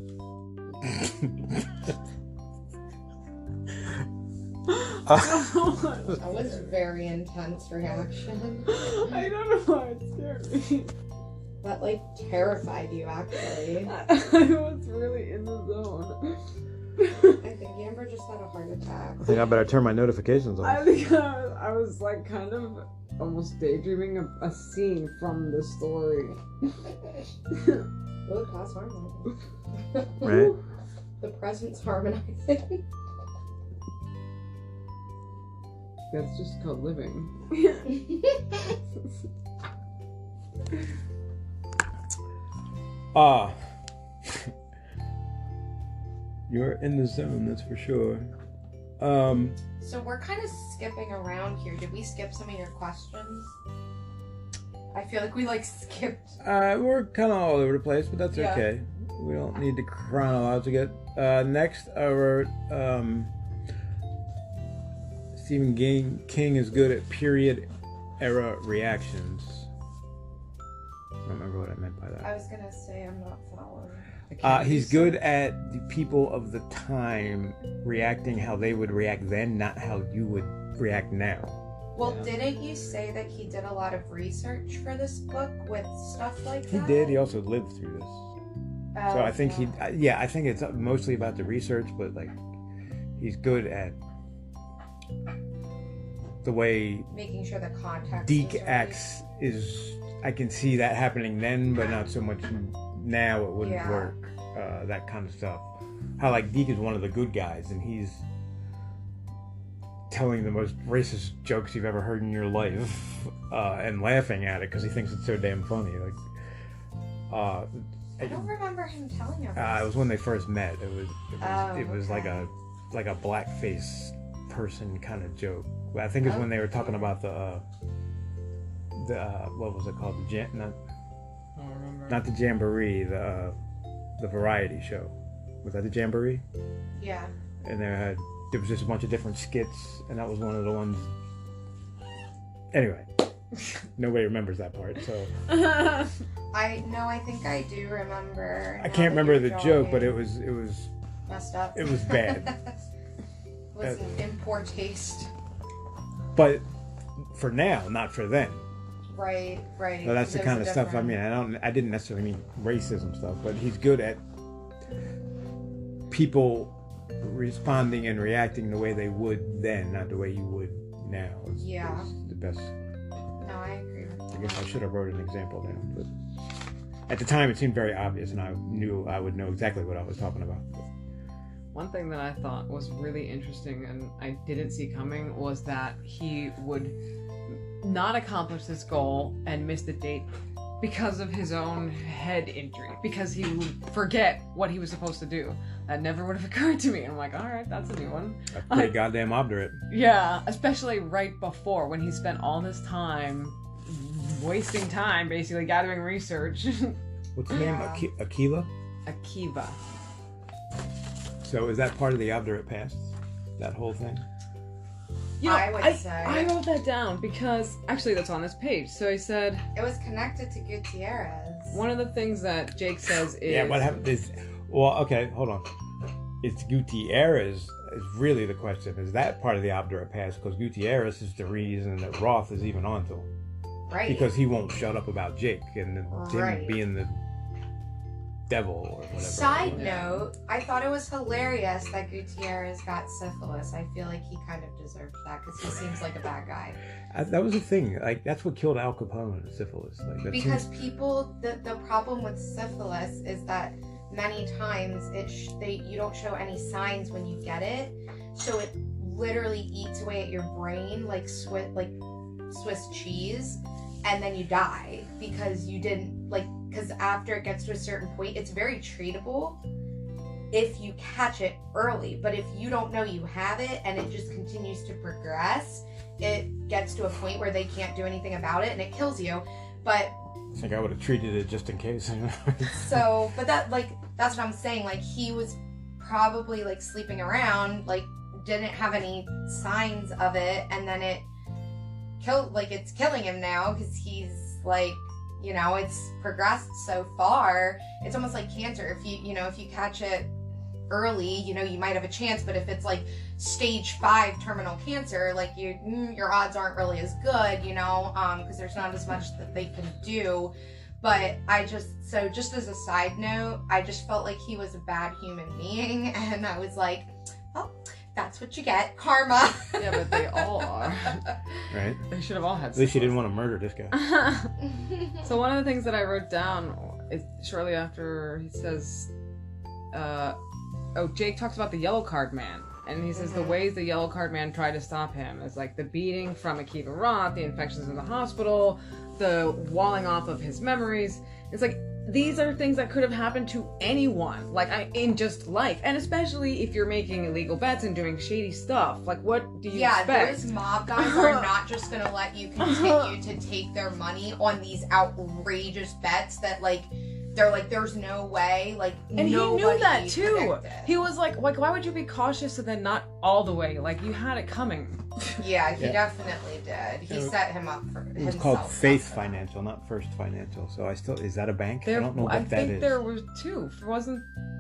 [SPEAKER 1] That was a very intense reaction.
[SPEAKER 3] I don't know why it scared me.
[SPEAKER 1] That, like, terrified you, actually.
[SPEAKER 3] I was really in the zone.
[SPEAKER 1] I think Amber just had a heart attack.
[SPEAKER 2] I think I better turn my notifications
[SPEAKER 3] I
[SPEAKER 2] off.
[SPEAKER 3] think I was like kind of almost daydreaming a scene from the story.
[SPEAKER 1] Really past harmonizing.
[SPEAKER 2] Right?
[SPEAKER 1] The present's harmonizing.
[SPEAKER 3] That's just called living.
[SPEAKER 2] You're in the zone, that's for sure.
[SPEAKER 1] So we're kind of skipping around here. Did we skip some of your questions? I feel like we skipped.
[SPEAKER 2] We're kind of all over the place, but that's
[SPEAKER 1] Yeah.
[SPEAKER 2] okay. We don't need to chronological. Next, I wrote, Stephen King is good at period era reactions. I don't remember what I meant by that.
[SPEAKER 1] I was gonna say I'm not following.
[SPEAKER 2] He's good at the people of the time reacting how they would react then, not how you would react now.
[SPEAKER 1] Well,
[SPEAKER 3] Yeah.
[SPEAKER 1] didn't you say that he did a lot of research for this book with stuff like
[SPEAKER 2] He
[SPEAKER 1] that?
[SPEAKER 2] did. He also lived through this. So I think I think it's mostly about the research, but like he's good at the way
[SPEAKER 1] making sure the context.
[SPEAKER 2] Deke
[SPEAKER 1] is right.
[SPEAKER 2] acts is. I can see that happening then, but not so much now. It wouldn't
[SPEAKER 1] Yeah.
[SPEAKER 2] work. That kind of stuff. How like Deke is one of the good guys, and he's telling the most racist jokes you've ever heard in your life, and laughing at it because he thinks it's so damn funny. Like,
[SPEAKER 1] I don't remember him telling us.
[SPEAKER 2] it was when they first met. It was
[SPEAKER 1] okay.
[SPEAKER 2] like a blackface person kind of joke. I think it's when they were talking about the what was it called?
[SPEAKER 3] I don't remember.
[SPEAKER 2] Not the Jamboree, the variety show. Was that the Jamboree?
[SPEAKER 1] Yeah.
[SPEAKER 2] And there was just a bunch of different skits, and that was one of the ones. Anyway, nobody remembers that part, so
[SPEAKER 1] I think I do remember.
[SPEAKER 2] I
[SPEAKER 1] now
[SPEAKER 2] can't
[SPEAKER 1] that
[SPEAKER 2] remember
[SPEAKER 1] you're
[SPEAKER 2] the joke, but
[SPEAKER 1] jogging.
[SPEAKER 2] it was
[SPEAKER 1] Messed up.
[SPEAKER 2] it was bad.
[SPEAKER 1] It was in poor taste.
[SPEAKER 2] But for now, not for then.
[SPEAKER 1] Right.
[SPEAKER 2] So that's the
[SPEAKER 1] There's
[SPEAKER 2] kind
[SPEAKER 1] a
[SPEAKER 2] of stuff. I
[SPEAKER 1] different-
[SPEAKER 2] mean, I didn't necessarily mean racism stuff, but he's good at people responding and reacting the way they would then, not the way you would now.
[SPEAKER 1] Yeah.
[SPEAKER 2] Is the best.
[SPEAKER 1] No, I agree with
[SPEAKER 2] I
[SPEAKER 1] that.
[SPEAKER 2] guess I should have wrote an example then, but at the time it seemed very obvious, and I knew I would know exactly what I was talking about.
[SPEAKER 3] One thing that I thought was really interesting and I didn't see coming was that he would not accomplish this goal and miss the date because of his own head injury, because he would forget what he was supposed to do. That never would have occurred to me. And I'm like, all right, that's a new one.
[SPEAKER 2] That's pretty goddamn obdurate.
[SPEAKER 3] Yeah, especially right before when he spent all this time wasting time basically gathering research.
[SPEAKER 2] What's the name? Akiva?
[SPEAKER 3] Akiva.
[SPEAKER 2] So is that part of the obdurate past? That whole thing?
[SPEAKER 3] You know,
[SPEAKER 1] I would say.
[SPEAKER 3] I wrote that down because actually that's on this page. So he said
[SPEAKER 1] It was connected to Gutierrez.
[SPEAKER 3] one of the things that Jake says is
[SPEAKER 2] Yeah, what happened is... Well, okay, hold on. It's Gutierrez is really the question. Is that part of the obdurate past? Because Gutierrez is the reason that Roth is even onto him.
[SPEAKER 1] Right.
[SPEAKER 2] Because he won't shut up about Jake and then him
[SPEAKER 1] Right.
[SPEAKER 2] being the devil or whatever.
[SPEAKER 1] Side
[SPEAKER 3] Yeah.
[SPEAKER 1] note, I thought it was hilarious that Gutierrez got syphilis. I feel like he kind of deserved that because he seems like a bad guy.
[SPEAKER 2] That was the thing. Like, that's what killed Al Capone, syphilis. Like, that
[SPEAKER 1] Because people, the problem with syphilis is that many times you don't show any signs when you get it, so it literally eats away at your brain like Swiss cheese, and then you die because you didn't because after it gets to a certain point, it's very treatable if you catch it early. But if you don't know you have it and it just continues to progress, it gets to a point where they can't do anything about it and it kills you. But
[SPEAKER 2] I think I would have treated it just in case.
[SPEAKER 1] so, but that's what I'm saying. Like, he was probably like sleeping around, like didn't have any signs of it, and then it killed. Like, it's killing him now because he's like, it's progressed so far. It's almost like cancer. If you catch it early, you might have a chance. But if it's like stage 5 terminal cancer, like your odds aren't really as good, because there's not as much that they can do. But just as a side note, I just felt like he was a bad human being, and I was like, oh, that's what you get, karma.
[SPEAKER 3] yeah, but they all are.
[SPEAKER 2] Right?
[SPEAKER 3] They should have all had.
[SPEAKER 2] At least you didn't want to murder this guy.
[SPEAKER 3] So one of the things that I wrote down is shortly after he says, Jake talks about the yellow card man. And he says the ways the yellow card man tried to stop him is like the beating from Akiva Roth, the infections in the hospital, the walling off of his memories. It's like, these are things that could have happened to anyone, in just life. And especially if you're making illegal bets and doing shady stuff. Like, what do you expect?
[SPEAKER 1] Those mob guys are not just going to let you continue to take their money on these outrageous bets that, they're like, there's no way,
[SPEAKER 3] and he knew that too.
[SPEAKER 1] predicted.
[SPEAKER 3] He was like, why would you be cautious and then not all the way? Like, you had it coming.
[SPEAKER 1] Yeah, he definitely did. He set him up for himself.
[SPEAKER 2] It was called Faith Financial, not First Financial. So is that a bank? I don't know what that is.
[SPEAKER 3] I think there was two.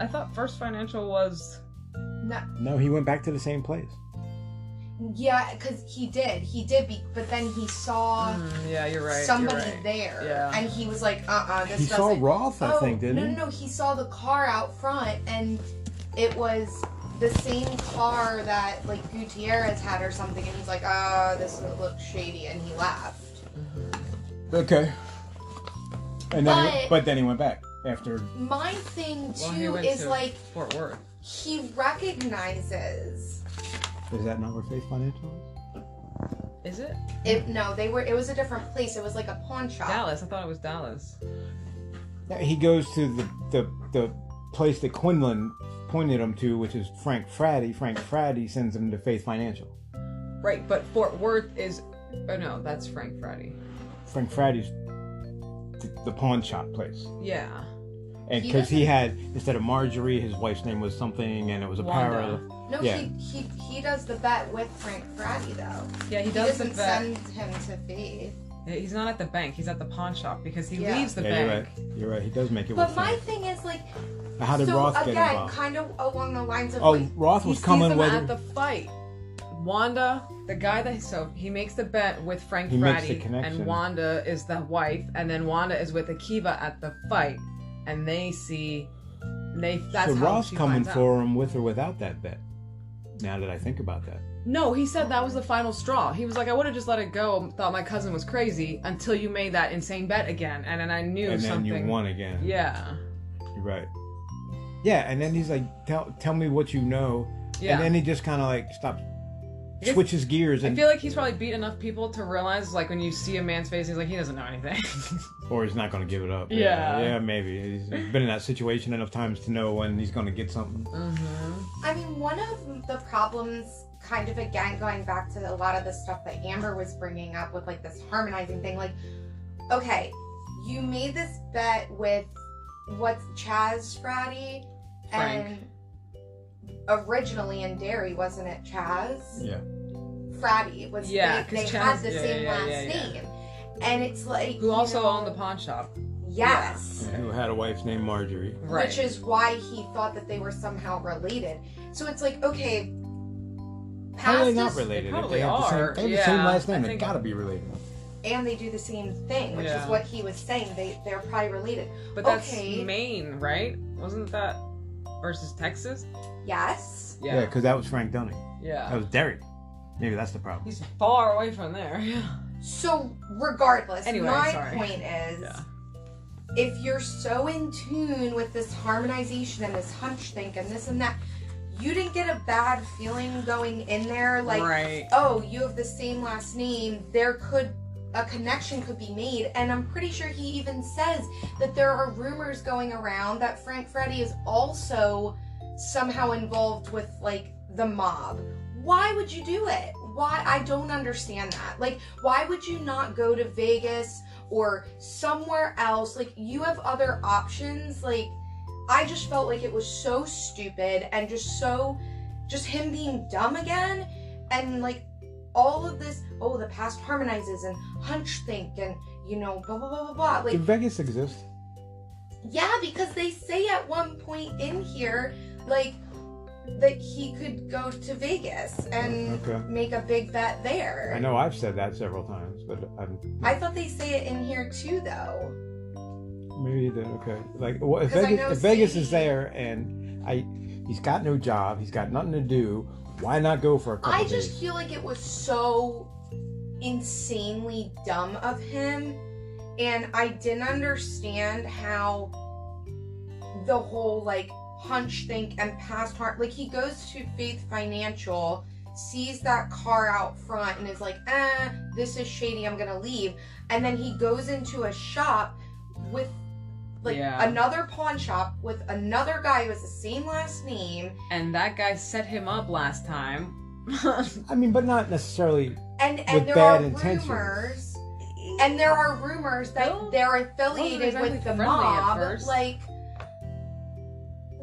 [SPEAKER 3] I thought First Financial was...
[SPEAKER 1] No,
[SPEAKER 2] he went back to the same place.
[SPEAKER 1] Yeah, because he did, but then he saw
[SPEAKER 3] yeah, you're right.
[SPEAKER 1] somebody there,
[SPEAKER 3] Yeah.
[SPEAKER 1] and he was like, this
[SPEAKER 2] He
[SPEAKER 1] doesn't...
[SPEAKER 2] saw Roth, I think, didn't he?
[SPEAKER 1] No, he saw the car out front, and it was the same car that, Gutierrez had or something, and he's like, this looks shady, and he left.
[SPEAKER 2] Okay. And then, but then he went back after.
[SPEAKER 1] My thing,
[SPEAKER 3] Well, he
[SPEAKER 1] too,
[SPEAKER 3] went
[SPEAKER 1] is,
[SPEAKER 3] to Fort Worth.
[SPEAKER 1] he recognizes...
[SPEAKER 2] Is that not where Faith Financial is?
[SPEAKER 3] Is it?
[SPEAKER 1] It was a different place. It was like a pawn shop.
[SPEAKER 3] Dallas. I thought it was Dallas.
[SPEAKER 2] Yeah, he goes to the place that Quinlan pointed him to, which is Frank Fratty. Frank Fratty sends him to Faith Financial.
[SPEAKER 3] Right, but Fort Worth is... Oh, no, that's Frank Fratty.
[SPEAKER 2] Frank Fratty's the pawn shop place.
[SPEAKER 3] Yeah.
[SPEAKER 2] And because he had, instead of Marjorie, his wife's name was something, and it was a
[SPEAKER 3] Wanda.
[SPEAKER 2] parallel.
[SPEAKER 1] No,
[SPEAKER 2] Yeah.
[SPEAKER 1] he does the bet with Frank Fratty, though.
[SPEAKER 3] Yeah, he
[SPEAKER 1] He
[SPEAKER 3] does the
[SPEAKER 1] doesn't
[SPEAKER 3] bet.
[SPEAKER 1] send him to Faith.
[SPEAKER 3] He's not at the bank. He's at the pawn shop because he
[SPEAKER 1] Yeah.
[SPEAKER 3] leaves the
[SPEAKER 2] Yeah,
[SPEAKER 3] bank.
[SPEAKER 2] you're right. He does make it
[SPEAKER 1] But
[SPEAKER 2] with
[SPEAKER 1] my
[SPEAKER 2] Frank.
[SPEAKER 1] thing is,
[SPEAKER 2] How did
[SPEAKER 1] so
[SPEAKER 2] Roth get
[SPEAKER 1] again,
[SPEAKER 2] involved?
[SPEAKER 1] kind of along the lines of,
[SPEAKER 2] Roth
[SPEAKER 3] He
[SPEAKER 2] was
[SPEAKER 3] sees
[SPEAKER 2] coming
[SPEAKER 3] them
[SPEAKER 2] with
[SPEAKER 3] at the fight. Wanda, the guy so he makes the bet with Frank
[SPEAKER 2] He makes the
[SPEAKER 3] Fratty,
[SPEAKER 2] connection.
[SPEAKER 3] and Wanda is the wife, and then Wanda is with Akiva at the fight, and that's
[SPEAKER 2] so
[SPEAKER 3] how
[SPEAKER 2] Roth's
[SPEAKER 3] she
[SPEAKER 2] coming
[SPEAKER 3] finds out.
[SPEAKER 2] for him with or without that bet. Now that I think about that.
[SPEAKER 3] No, he said that was the final straw. He was like, I would have just let it go, thought my cousin was crazy, until you made that insane bet again, and then I knew
[SPEAKER 2] And then
[SPEAKER 3] something.
[SPEAKER 2] you won again.
[SPEAKER 3] Yeah.
[SPEAKER 2] You're right. Yeah, and then he's like, tell me what you know.
[SPEAKER 3] Yeah.
[SPEAKER 2] And then he just kind of stops switches gears
[SPEAKER 3] I
[SPEAKER 2] and
[SPEAKER 3] feel like he's probably beat enough people to realize, like, when you see a man's face, he's like, he doesn't know anything.
[SPEAKER 2] or he's not going to give it up.
[SPEAKER 3] Yeah.
[SPEAKER 2] Yeah, maybe. He's been in that situation enough times to know when he's going to get something.
[SPEAKER 3] Mm-hmm.
[SPEAKER 1] I mean, one of the problems, kind of again going back to a lot of the stuff that Amber was bringing up with like this harmonizing thing, like, okay, you made this bet with what's Chaz Fratty
[SPEAKER 3] Frank.
[SPEAKER 1] and originally in Derry, wasn't it Chaz?
[SPEAKER 2] Yeah.
[SPEAKER 1] Fratty was
[SPEAKER 3] Yeah,
[SPEAKER 1] they
[SPEAKER 3] 'cause
[SPEAKER 1] had
[SPEAKER 3] Chaz-
[SPEAKER 1] the
[SPEAKER 3] yeah,
[SPEAKER 1] same
[SPEAKER 3] yeah,
[SPEAKER 1] last
[SPEAKER 3] yeah, yeah.
[SPEAKER 1] name. And it's like
[SPEAKER 3] Who
[SPEAKER 1] you
[SPEAKER 3] also
[SPEAKER 1] know,
[SPEAKER 3] owned the pawn shop.
[SPEAKER 1] Yes.
[SPEAKER 2] Who had a wife named Marjorie.
[SPEAKER 3] Right.
[SPEAKER 1] Which is why he thought that they were somehow related. So it's like, okay,
[SPEAKER 2] How are they not
[SPEAKER 1] past is-
[SPEAKER 2] related? If
[SPEAKER 3] probably
[SPEAKER 2] they have the same,
[SPEAKER 3] are.
[SPEAKER 2] they have the same
[SPEAKER 3] Yeah,
[SPEAKER 2] last
[SPEAKER 3] I
[SPEAKER 2] name. They
[SPEAKER 3] think-
[SPEAKER 2] got to be related.
[SPEAKER 1] and they do the same thing, which
[SPEAKER 3] Yeah.
[SPEAKER 1] is what he was saying. They're probably related.
[SPEAKER 3] But that's
[SPEAKER 1] Okay.
[SPEAKER 3] Maine, right? Wasn't that versus Texas?
[SPEAKER 1] Yes.
[SPEAKER 2] Yeah, because that was Frank Dunning.
[SPEAKER 3] Yeah.
[SPEAKER 2] That was Derry. Maybe that's the problem.
[SPEAKER 3] He's far away from there. Yeah.
[SPEAKER 1] So regardless,
[SPEAKER 3] Anyway,
[SPEAKER 1] my
[SPEAKER 3] sorry.
[SPEAKER 1] point is,
[SPEAKER 3] Yeah.
[SPEAKER 1] if you're so in tune with this harmonization and this hunch think and this and that, you didn't get a bad feeling going in there, like,
[SPEAKER 3] right.
[SPEAKER 1] oh, you have the same last name, a connection could be made. And I'm pretty sure he even says that there are rumors going around that Frank Freddy is also somehow involved with like the mob. Why would you do it? Why? I don't understand that. Like, why would you not go to Vegas or somewhere else? Like, you have other options. Like, I just felt like it was so stupid and just him being dumb again. And like all of this, oh, the past harmonizes and hunch think and, you know, blah, blah, blah, blah, blah. Like,
[SPEAKER 2] Did Vegas exist?
[SPEAKER 1] yeah, because they say at one point in here, like, that he could go to Vegas and
[SPEAKER 2] Okay.
[SPEAKER 1] make a big bet there.
[SPEAKER 2] I know I've said that several times, but
[SPEAKER 1] I thought they say it in here too, though.
[SPEAKER 2] maybe then okay. Like, well, if
[SPEAKER 1] 'Cause I
[SPEAKER 2] Vegas,
[SPEAKER 1] know
[SPEAKER 2] if Vegas
[SPEAKER 1] Sadie-
[SPEAKER 2] is there and he's got no job, he's got nothing to do. Why not go for a couple
[SPEAKER 1] I
[SPEAKER 2] days?
[SPEAKER 1] just feel like it was so insanely dumb of him, and I didn't understand how the whole like hunch think and past heart, like he goes to Faith Financial, sees that car out front and is like, this is shady, I'm gonna leave. And then he goes into a shop with like
[SPEAKER 3] Yeah.
[SPEAKER 1] another pawn shop with another guy who has the same last name,
[SPEAKER 3] And that guy set him up last time.
[SPEAKER 2] I mean, but not necessarily.
[SPEAKER 1] and
[SPEAKER 2] With
[SPEAKER 1] there
[SPEAKER 2] bad
[SPEAKER 1] are
[SPEAKER 2] intentions.
[SPEAKER 1] rumors, and there are rumors that
[SPEAKER 3] Bill
[SPEAKER 1] they're affiliated
[SPEAKER 3] wasn't
[SPEAKER 1] with the
[SPEAKER 3] exactly friendly at
[SPEAKER 1] mob.
[SPEAKER 3] first.
[SPEAKER 1] Like,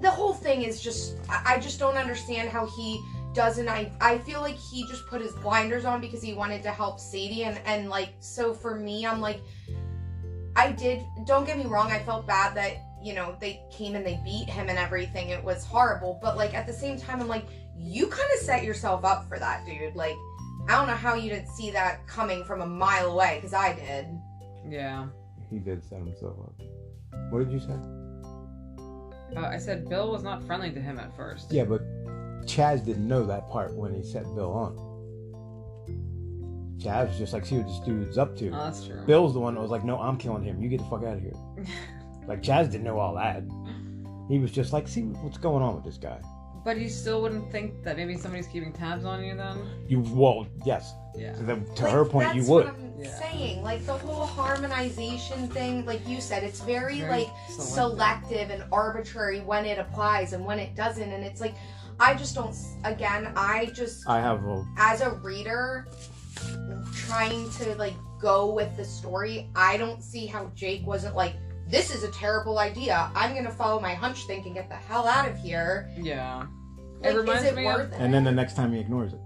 [SPEAKER 1] the whole thing is just, I just don't understand how he doesn't. I feel like he just put his blinders on because he wanted to help Sadie, and like, so for me, I'm like, don't get me wrong, I felt bad that, you know, they came and they beat him and everything. It was horrible, but like at the same time, I'm like, you kind of set yourself up for that, dude. Like, I don't know how you didn't see that coming from a mile away, because I did.
[SPEAKER 3] Yeah.
[SPEAKER 2] He did set himself up. What did you say?
[SPEAKER 3] I said Bill was not friendly to him at first.
[SPEAKER 2] Yeah, but Chaz didn't know that part when he set Bill on. Chaz was just like, see what this dude's up to.
[SPEAKER 3] Oh, that's true.
[SPEAKER 2] Bill's the one that was like, no, I'm killing him. You get the fuck out of here. Like, Chaz didn't know all that. He was just like, see what's going on with this guy.
[SPEAKER 3] But you still wouldn't think that maybe somebody's keeping tabs on you then?
[SPEAKER 2] Well, yes.
[SPEAKER 3] Yeah.
[SPEAKER 2] To
[SPEAKER 1] Like,
[SPEAKER 2] her point, you
[SPEAKER 1] that's
[SPEAKER 2] would.
[SPEAKER 1] what I'm
[SPEAKER 3] Yeah.
[SPEAKER 1] saying. Like, the whole harmonization thing, like you said, it's very
[SPEAKER 3] Very
[SPEAKER 1] like
[SPEAKER 3] selective.
[SPEAKER 1] selective and arbitrary when it applies and when it doesn't. And it's like, I just don't, again,
[SPEAKER 2] I have a
[SPEAKER 1] as a reader, trying to like go with the story, I don't see how Jake wasn't like, this is a terrible idea, I'm gonna follow my hunch think and get the hell out of here.
[SPEAKER 3] Yeah.
[SPEAKER 1] Like,
[SPEAKER 3] It reminds
[SPEAKER 1] is it
[SPEAKER 3] me
[SPEAKER 1] worth
[SPEAKER 3] of...
[SPEAKER 1] it?
[SPEAKER 2] And then the next time he ignores it.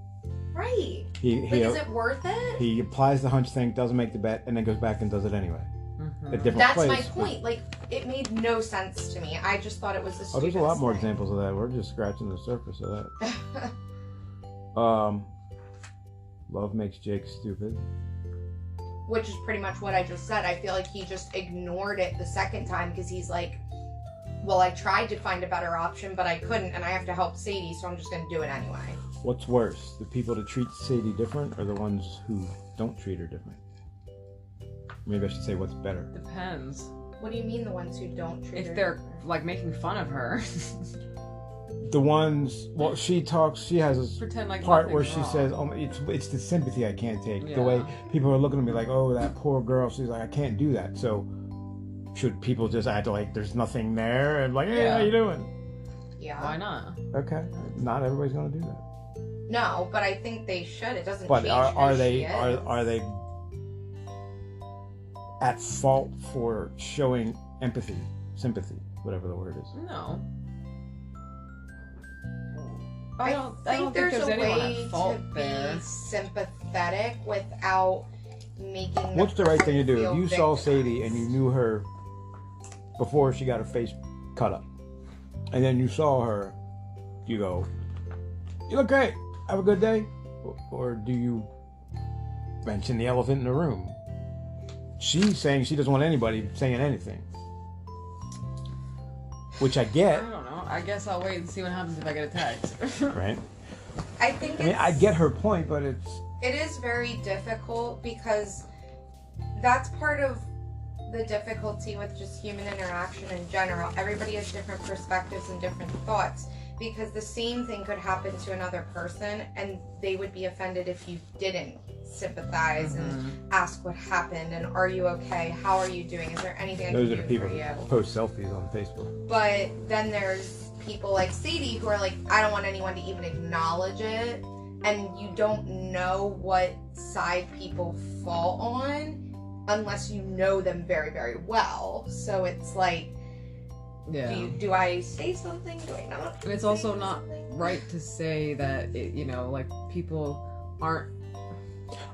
[SPEAKER 1] Right.
[SPEAKER 2] He
[SPEAKER 1] Like, is it worth it?
[SPEAKER 2] he applies the hunch thing, doesn't make the bet, and then goes back and does it anyway.
[SPEAKER 3] Mhm.
[SPEAKER 2] A different
[SPEAKER 1] That's
[SPEAKER 2] place.
[SPEAKER 1] my point. Like, it made no sense to me. I just thought it was the
[SPEAKER 2] Oh, there's a
[SPEAKER 1] stupidest
[SPEAKER 2] lot more
[SPEAKER 1] thing.
[SPEAKER 2] examples of that. We're just scratching the surface of that. Love makes Jake stupid.
[SPEAKER 1] Which is pretty much what I just said. I feel like he just ignored it the second time because he's like, well, I tried to find a better option, but I couldn't, and I have to help Sadie, so I'm just going to do it anyway.
[SPEAKER 2] What's worse, the people that treat Sadie different or the ones who don't treat her different? Maybe I should say what's better.
[SPEAKER 3] Depends.
[SPEAKER 1] What do you mean the ones who don't treat her
[SPEAKER 3] If they're,
[SPEAKER 1] different?
[SPEAKER 3] like, making fun of her.
[SPEAKER 2] the ones. Well, she talks. She has a
[SPEAKER 3] Pretend like
[SPEAKER 2] part where
[SPEAKER 3] nothing's
[SPEAKER 2] she
[SPEAKER 3] wrong.
[SPEAKER 2] says, "Oh, it's the sympathy I can't take."
[SPEAKER 3] Yeah.
[SPEAKER 2] The way people are looking at me like, "Oh, that poor girl." She's like, "I can't do that." So, should people just act like there's nothing there and like, "Hey,
[SPEAKER 3] Yeah.
[SPEAKER 2] how you doing?"
[SPEAKER 1] Yeah.
[SPEAKER 3] Why not?
[SPEAKER 2] Okay, not everybody's gonna do that.
[SPEAKER 1] No, but I think they should. It doesn't
[SPEAKER 2] But
[SPEAKER 1] change
[SPEAKER 2] are
[SPEAKER 1] who
[SPEAKER 2] they
[SPEAKER 1] she is.
[SPEAKER 2] are they at fault for showing empathy, sympathy, whatever the word is?
[SPEAKER 3] No.
[SPEAKER 1] I
[SPEAKER 3] don't
[SPEAKER 1] think
[SPEAKER 3] think
[SPEAKER 1] there's a
[SPEAKER 3] anyone
[SPEAKER 1] way
[SPEAKER 3] at fault
[SPEAKER 1] to
[SPEAKER 3] there.
[SPEAKER 1] be sympathetic without making.
[SPEAKER 2] What's the right thing to do?
[SPEAKER 1] feel
[SPEAKER 2] If you saw
[SPEAKER 1] victimized.
[SPEAKER 2] Sadie and you knew her before she got her face cut up, and then you saw her, you go, "You look great. Have a good day," or do you mention the elephant in the room? She's saying she doesn't want anybody saying anything, which I
[SPEAKER 3] I
[SPEAKER 2] get,
[SPEAKER 3] don't know. I guess I'll wait and see what happens if I get a text.
[SPEAKER 2] right?
[SPEAKER 1] I think
[SPEAKER 2] I mean, I get her point, but it's
[SPEAKER 1] it is very difficult because that's part of the difficulty with just human interaction in general. Everybody has different perspectives and different thoughts because the same thing could happen to another person and they would be offended if you didn't sympathize and ask what happened and are you okay? How are you doing? Is there anything I
[SPEAKER 2] those
[SPEAKER 1] can
[SPEAKER 2] are the
[SPEAKER 1] do
[SPEAKER 2] people
[SPEAKER 1] for you?
[SPEAKER 2] that post selfies on Facebook.
[SPEAKER 1] But then there's people like Sadie who are like, I don't want anyone to even acknowledge it. And you don't know what side people fall on unless you know them very, very well. So it's like,
[SPEAKER 3] Yeah.
[SPEAKER 1] do I say something? Do I not?
[SPEAKER 3] And it's also
[SPEAKER 1] say
[SPEAKER 3] not
[SPEAKER 1] something?
[SPEAKER 3] right to say that, like people aren't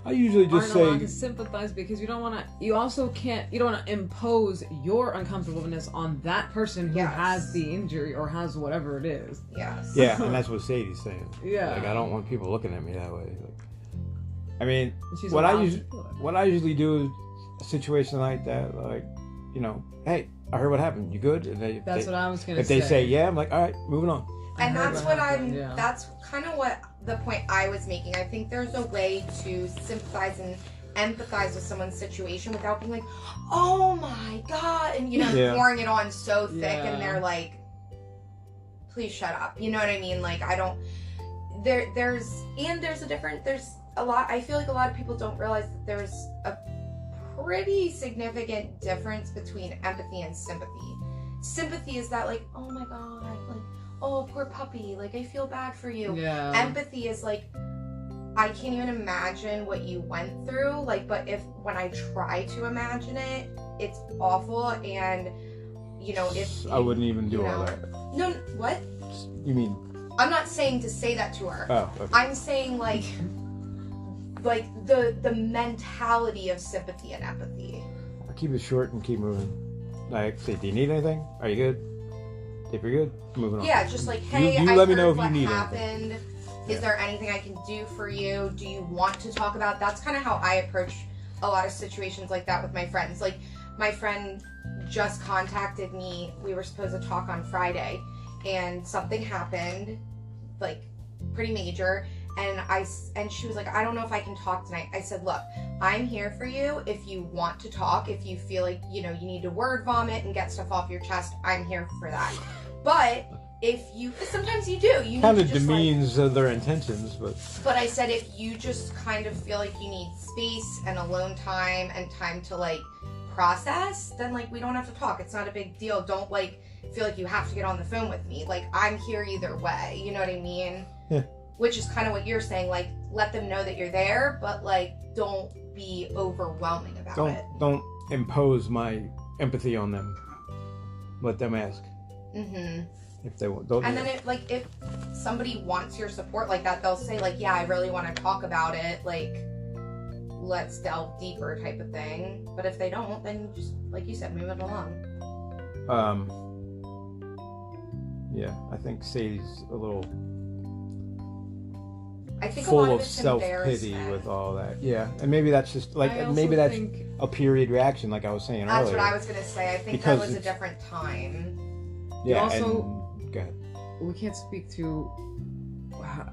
[SPEAKER 2] I usually just
[SPEAKER 3] allowed to
[SPEAKER 2] say,
[SPEAKER 3] sympathize because you don't want to. You also can't. You don't want to impose your uncomfortableness on that person who
[SPEAKER 1] Yes.
[SPEAKER 3] has the injury or has whatever it is.
[SPEAKER 1] Yes.
[SPEAKER 2] yeah, and that's what Sadie's saying.
[SPEAKER 3] Yeah.
[SPEAKER 2] Like, I don't want people looking at me that way. Like, I mean,
[SPEAKER 3] She's
[SPEAKER 2] what I
[SPEAKER 3] allowed to
[SPEAKER 2] usually
[SPEAKER 3] feel it.
[SPEAKER 2] what I usually do is a situation like that, like, hey, I heard what happened. You good? And
[SPEAKER 3] That's what I was gonna
[SPEAKER 2] if
[SPEAKER 3] say.
[SPEAKER 2] they say yeah, I'm like, all right, moving on.
[SPEAKER 1] And
[SPEAKER 3] I heard
[SPEAKER 1] that's what
[SPEAKER 3] happened,
[SPEAKER 1] I'm,
[SPEAKER 3] yeah.
[SPEAKER 1] that's kind of what the point I was making. I think there's a way to sympathize and empathize with someone's situation without being like, oh my God, and
[SPEAKER 2] Yeah.
[SPEAKER 1] pouring it on so thick
[SPEAKER 3] Yeah.
[SPEAKER 1] and they're like, please shut up. You know what I mean? Like, I don't, there's a lot, I feel like a lot of people don't realize that there's a pretty significant difference between empathy and sympathy. Sympathy is that like, oh my God, like, oh, poor puppy, like, I feel bad for you.
[SPEAKER 3] Yeah.
[SPEAKER 1] Empathy is like, I can't even imagine what you went through, like, but when I try to imagine it, it's awful, and, if
[SPEAKER 2] I wouldn't even do
[SPEAKER 1] you
[SPEAKER 2] all
[SPEAKER 1] know.
[SPEAKER 2] that.
[SPEAKER 1] No, what?
[SPEAKER 2] You mean?
[SPEAKER 1] I'm not saying to say that to her.
[SPEAKER 2] Oh, okay.
[SPEAKER 1] I'm saying, like the mentality of sympathy and empathy.
[SPEAKER 2] I'll keep it short and keep moving. Like, say, do you need anything? Are you good? If you're good, moving on.
[SPEAKER 1] Yeah, just like, hey,
[SPEAKER 2] you
[SPEAKER 1] I
[SPEAKER 2] let me
[SPEAKER 1] heard
[SPEAKER 2] know if you
[SPEAKER 1] what
[SPEAKER 2] need
[SPEAKER 1] happened. Is there anything I can do for you? Do you want to talk about? That's kind of how I approach a lot of situations like that with my friends. Like, my friend just contacted me. We were supposed to talk on Friday, and something happened, like, pretty major. And she was like, I don't know if I can talk tonight. I said, look, I'm here for you. If you want to talk, if you feel like, you need to word vomit and get stuff off your chest, I'm here for that. But sometimes you do. You
[SPEAKER 2] Kind
[SPEAKER 1] need
[SPEAKER 2] of
[SPEAKER 1] to just,
[SPEAKER 2] demeans their intentions, but
[SPEAKER 1] but I said, if you just kind of feel like you need space and alone time and time to, like, process, then, like, we don't have to talk. It's not a big deal. Don't, like, feel like you have to get on the phone with me. Like, I'm here either way. You know what I mean?
[SPEAKER 2] Yeah.
[SPEAKER 1] Which is kind of what you're saying. Like, let them know that you're there, but, like, don't be overwhelming about it.
[SPEAKER 2] don't impose my empathy on them. Let them ask
[SPEAKER 1] Mm-hmm.
[SPEAKER 2] if they want. Don't.
[SPEAKER 1] And then if somebody wants your support like that, they'll say, like, yeah, I really want to talk about it. Like, let's delve deeper type of thing. But if they don't, then you just, like you said, move it along.
[SPEAKER 2] Yeah, I think Sadie's a little
[SPEAKER 1] I think a
[SPEAKER 2] full
[SPEAKER 1] lot of
[SPEAKER 2] of
[SPEAKER 1] it's
[SPEAKER 2] self-pity
[SPEAKER 1] embarrassment.
[SPEAKER 2] with all that. Yeah, and maybe that's just like
[SPEAKER 3] I also
[SPEAKER 2] maybe that's
[SPEAKER 3] think-
[SPEAKER 2] a period reaction, like I was saying
[SPEAKER 1] That's
[SPEAKER 2] earlier.
[SPEAKER 1] what I was gonna say. I think
[SPEAKER 2] Because
[SPEAKER 1] that was a
[SPEAKER 2] it's-
[SPEAKER 1] different time.
[SPEAKER 2] Yeah,
[SPEAKER 3] also-
[SPEAKER 2] and go ahead.
[SPEAKER 3] We can't speak to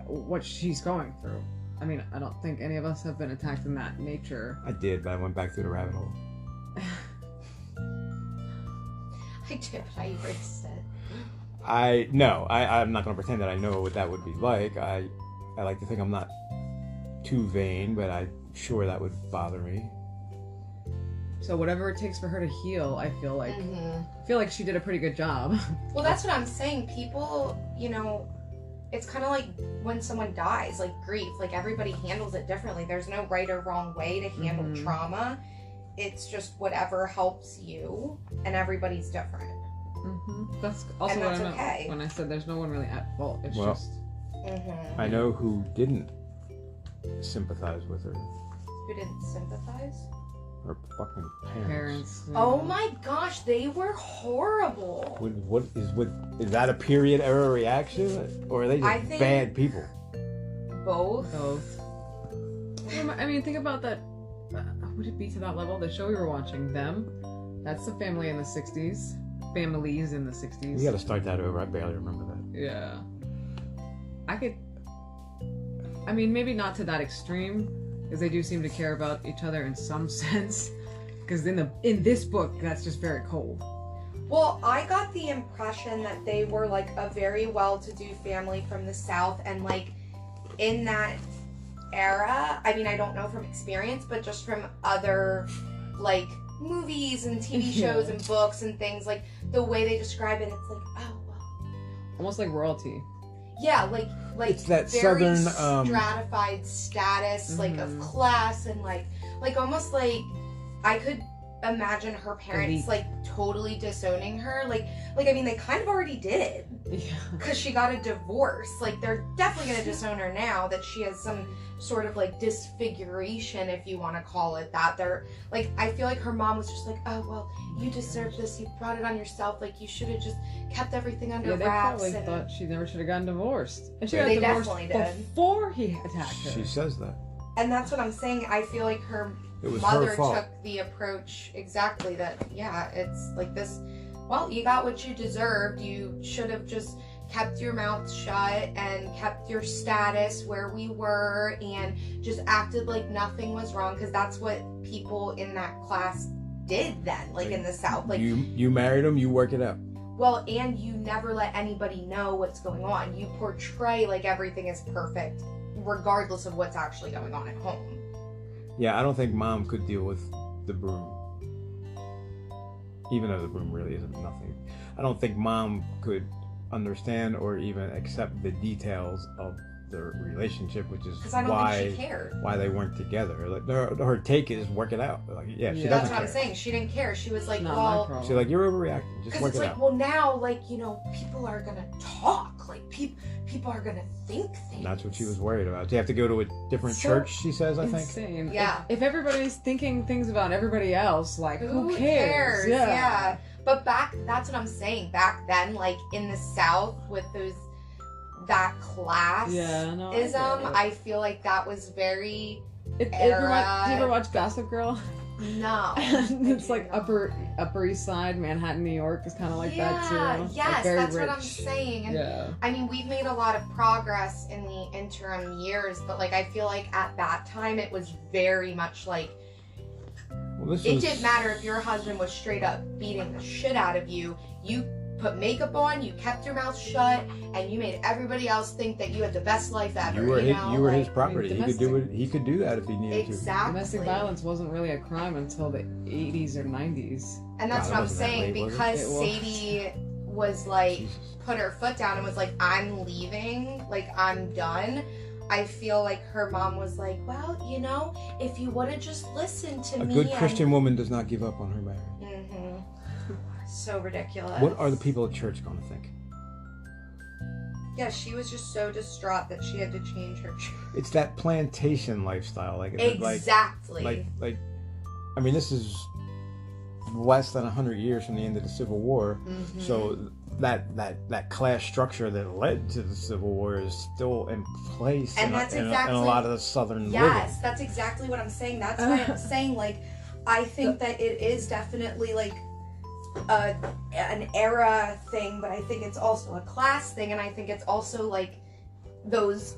[SPEAKER 3] what she's going through. I mean, I don't think any of us have been attacked in that nature.
[SPEAKER 2] I did, but I went back through the rabbit hole.
[SPEAKER 1] I did, but I erased it.
[SPEAKER 2] I'm not going to pretend that I know what that would be like. I like to think I'm not too vain, but I'm sure that would bother me.
[SPEAKER 3] So whatever it takes for her to heal, I feel like she did a pretty good job.
[SPEAKER 1] Well, that's what I'm saying. People, it's kind of like when someone dies, like grief. Like everybody handles it differently. There's no right or wrong way to handle trauma. It's just whatever helps you, and everybody's different.
[SPEAKER 3] That's also
[SPEAKER 1] And
[SPEAKER 3] what
[SPEAKER 1] that's
[SPEAKER 3] I meant
[SPEAKER 1] okay.
[SPEAKER 3] when I said there's no one really at fault. It's
[SPEAKER 2] Well,
[SPEAKER 3] just
[SPEAKER 2] I know who didn't sympathize with her.
[SPEAKER 1] Who didn't sympathize?
[SPEAKER 2] Her fucking parents.
[SPEAKER 3] parents.
[SPEAKER 1] Oh my gosh, they were horrible.
[SPEAKER 2] Is that a period era reaction, or are they
[SPEAKER 1] I
[SPEAKER 2] just
[SPEAKER 1] think-
[SPEAKER 2] bad people?
[SPEAKER 1] Both.
[SPEAKER 3] Both. I mean, think about that. Would it be to that level? The show we were watching, Them. That's the family in the 60s. Families in the 60s.
[SPEAKER 2] We got to start that over. I barely remember that.
[SPEAKER 3] Yeah. I mean, maybe not to that extreme, because they do seem to care about each other in some sense. Because in this book, that's just very cold.
[SPEAKER 1] Well, I got the impression that they were like a very well-to-do family from the South, and like in that era, I mean, I don't know from experience, but just from other like movies and TV shows and books and things, like the way they describe it, it's like, oh well,
[SPEAKER 3] Almost like royalty.
[SPEAKER 1] yeah, like
[SPEAKER 2] It's that
[SPEAKER 1] very
[SPEAKER 2] southern,
[SPEAKER 1] stratified status, like of class, and like almost like I could imagine her parents
[SPEAKER 3] Elite.
[SPEAKER 1] like totally disowning her, like I mean they kind of already did.
[SPEAKER 3] Yeah.
[SPEAKER 1] Because she got a divorce. Like, they're definitely going to disown her now that she has some sort of, like, disfiguration, if you want to call it that. They're, like, I feel like her mom was just like, oh, well, you deserve this. You brought it on yourself. Like, you should have just kept everything under
[SPEAKER 3] Yeah, they
[SPEAKER 1] wraps.
[SPEAKER 3] probably
[SPEAKER 1] And
[SPEAKER 3] thought she never should have gotten divorced. And she
[SPEAKER 2] Yeah.
[SPEAKER 3] got
[SPEAKER 1] They
[SPEAKER 3] divorced
[SPEAKER 1] definitely did.
[SPEAKER 3] before he attacked her.
[SPEAKER 2] She says that.
[SPEAKER 1] and that's what I'm saying. I feel like her
[SPEAKER 2] It was
[SPEAKER 1] mother
[SPEAKER 2] her fault.
[SPEAKER 1] took the approach exactly that, yeah, it's like this, well, you got what you deserved. You should have just kept your mouth shut and kept your status where we were and just acted like nothing was wrong, because that's what people in that class did then, like in the South. Like,
[SPEAKER 2] you married him, you work it out.
[SPEAKER 1] well, and you never let anybody know what's going on. You portray like everything is perfect regardless of what's actually going on at home.
[SPEAKER 2] Yeah, I don't think mom could deal with the broom. Even though the broom really isn't nothing. I don't think mom could understand or even accept the details of their relationship, which is
[SPEAKER 1] Because I don't think she cared.
[SPEAKER 2] why they weren't together. Like her take is work it out. Like, yeah, she
[SPEAKER 3] Yeah.
[SPEAKER 1] That's
[SPEAKER 2] doesn't
[SPEAKER 1] what I'm
[SPEAKER 2] care.
[SPEAKER 1] saying. She didn't care. She was like,
[SPEAKER 3] Not my
[SPEAKER 1] well,
[SPEAKER 3] problem.
[SPEAKER 2] She's like, you're overreacting. Just
[SPEAKER 1] because
[SPEAKER 2] work
[SPEAKER 1] it's
[SPEAKER 2] it
[SPEAKER 1] like,
[SPEAKER 2] out.
[SPEAKER 1] well, now, like, people are gonna talk. Like, people are gonna think things.
[SPEAKER 2] And that's what she was worried about. Do you have to go to a different
[SPEAKER 3] So
[SPEAKER 2] church? She says, I think.
[SPEAKER 3] Insane.
[SPEAKER 1] Yeah.
[SPEAKER 3] If everybody's thinking things about everybody else, like, who cares?
[SPEAKER 1] Yeah. But that's what I'm saying. Back then, like in the South, with that class
[SPEAKER 3] Yeah, no.
[SPEAKER 1] ism,
[SPEAKER 3] I
[SPEAKER 1] I feel like that was very
[SPEAKER 3] do you ever watch Gossip Girl?
[SPEAKER 1] no.
[SPEAKER 3] It's like
[SPEAKER 1] I do not.
[SPEAKER 3] Upper East Side, Manhattan, New York is kind of like that too. Like,
[SPEAKER 1] Yes,
[SPEAKER 3] very
[SPEAKER 1] that's
[SPEAKER 3] rich.
[SPEAKER 1] what I'm saying. And
[SPEAKER 3] Yeah.
[SPEAKER 1] I mean, we've made a lot of progress in the interim years, but like I feel like at that time it was very much like
[SPEAKER 2] Well, this
[SPEAKER 1] it
[SPEAKER 2] was,
[SPEAKER 1] didn't matter if your husband was straight up beating the shit out of you. You put makeup on, you kept your mouth shut, and you made everybody else think that you had the best life ever.
[SPEAKER 2] You were
[SPEAKER 1] like,
[SPEAKER 2] his property.
[SPEAKER 3] I mean,
[SPEAKER 2] He could do that if he needed
[SPEAKER 1] Exactly.
[SPEAKER 3] Domestic violence wasn't really a crime until the 80s or 90s.
[SPEAKER 1] And that's
[SPEAKER 2] God,
[SPEAKER 1] what I'm
[SPEAKER 2] it wasn't that
[SPEAKER 1] saying,
[SPEAKER 2] late, was it?
[SPEAKER 1] because
[SPEAKER 3] It was.
[SPEAKER 1] Sadie was
[SPEAKER 2] to.
[SPEAKER 1] like,
[SPEAKER 2] Jesus.
[SPEAKER 1] put her foot down and was like, I'm leaving, like, I'm done. I feel like her mom was like, well, if you would have just listened to
[SPEAKER 2] A
[SPEAKER 1] me.
[SPEAKER 2] good Christian woman does not give up on her marriage.
[SPEAKER 1] Mm-hmm. So ridiculous.
[SPEAKER 2] What are the people at church going to think?
[SPEAKER 1] Yeah, she was just so distraught that she had to change her.
[SPEAKER 2] It's that plantation lifestyle,
[SPEAKER 1] Exactly.
[SPEAKER 2] like. I mean, this is less than 100 years from the end of the Civil War,
[SPEAKER 1] Mhm.
[SPEAKER 2] so that class structure that led to the Civil War is still in place
[SPEAKER 1] And
[SPEAKER 2] in,
[SPEAKER 1] that's
[SPEAKER 2] in
[SPEAKER 1] exactly-
[SPEAKER 2] a lot of the Southern
[SPEAKER 1] Yes, that's exactly what I'm saying. That's why I'm saying, like, I think that it is definitely, like, an era thing, but I think it's also a class thing, and I think it's also, like,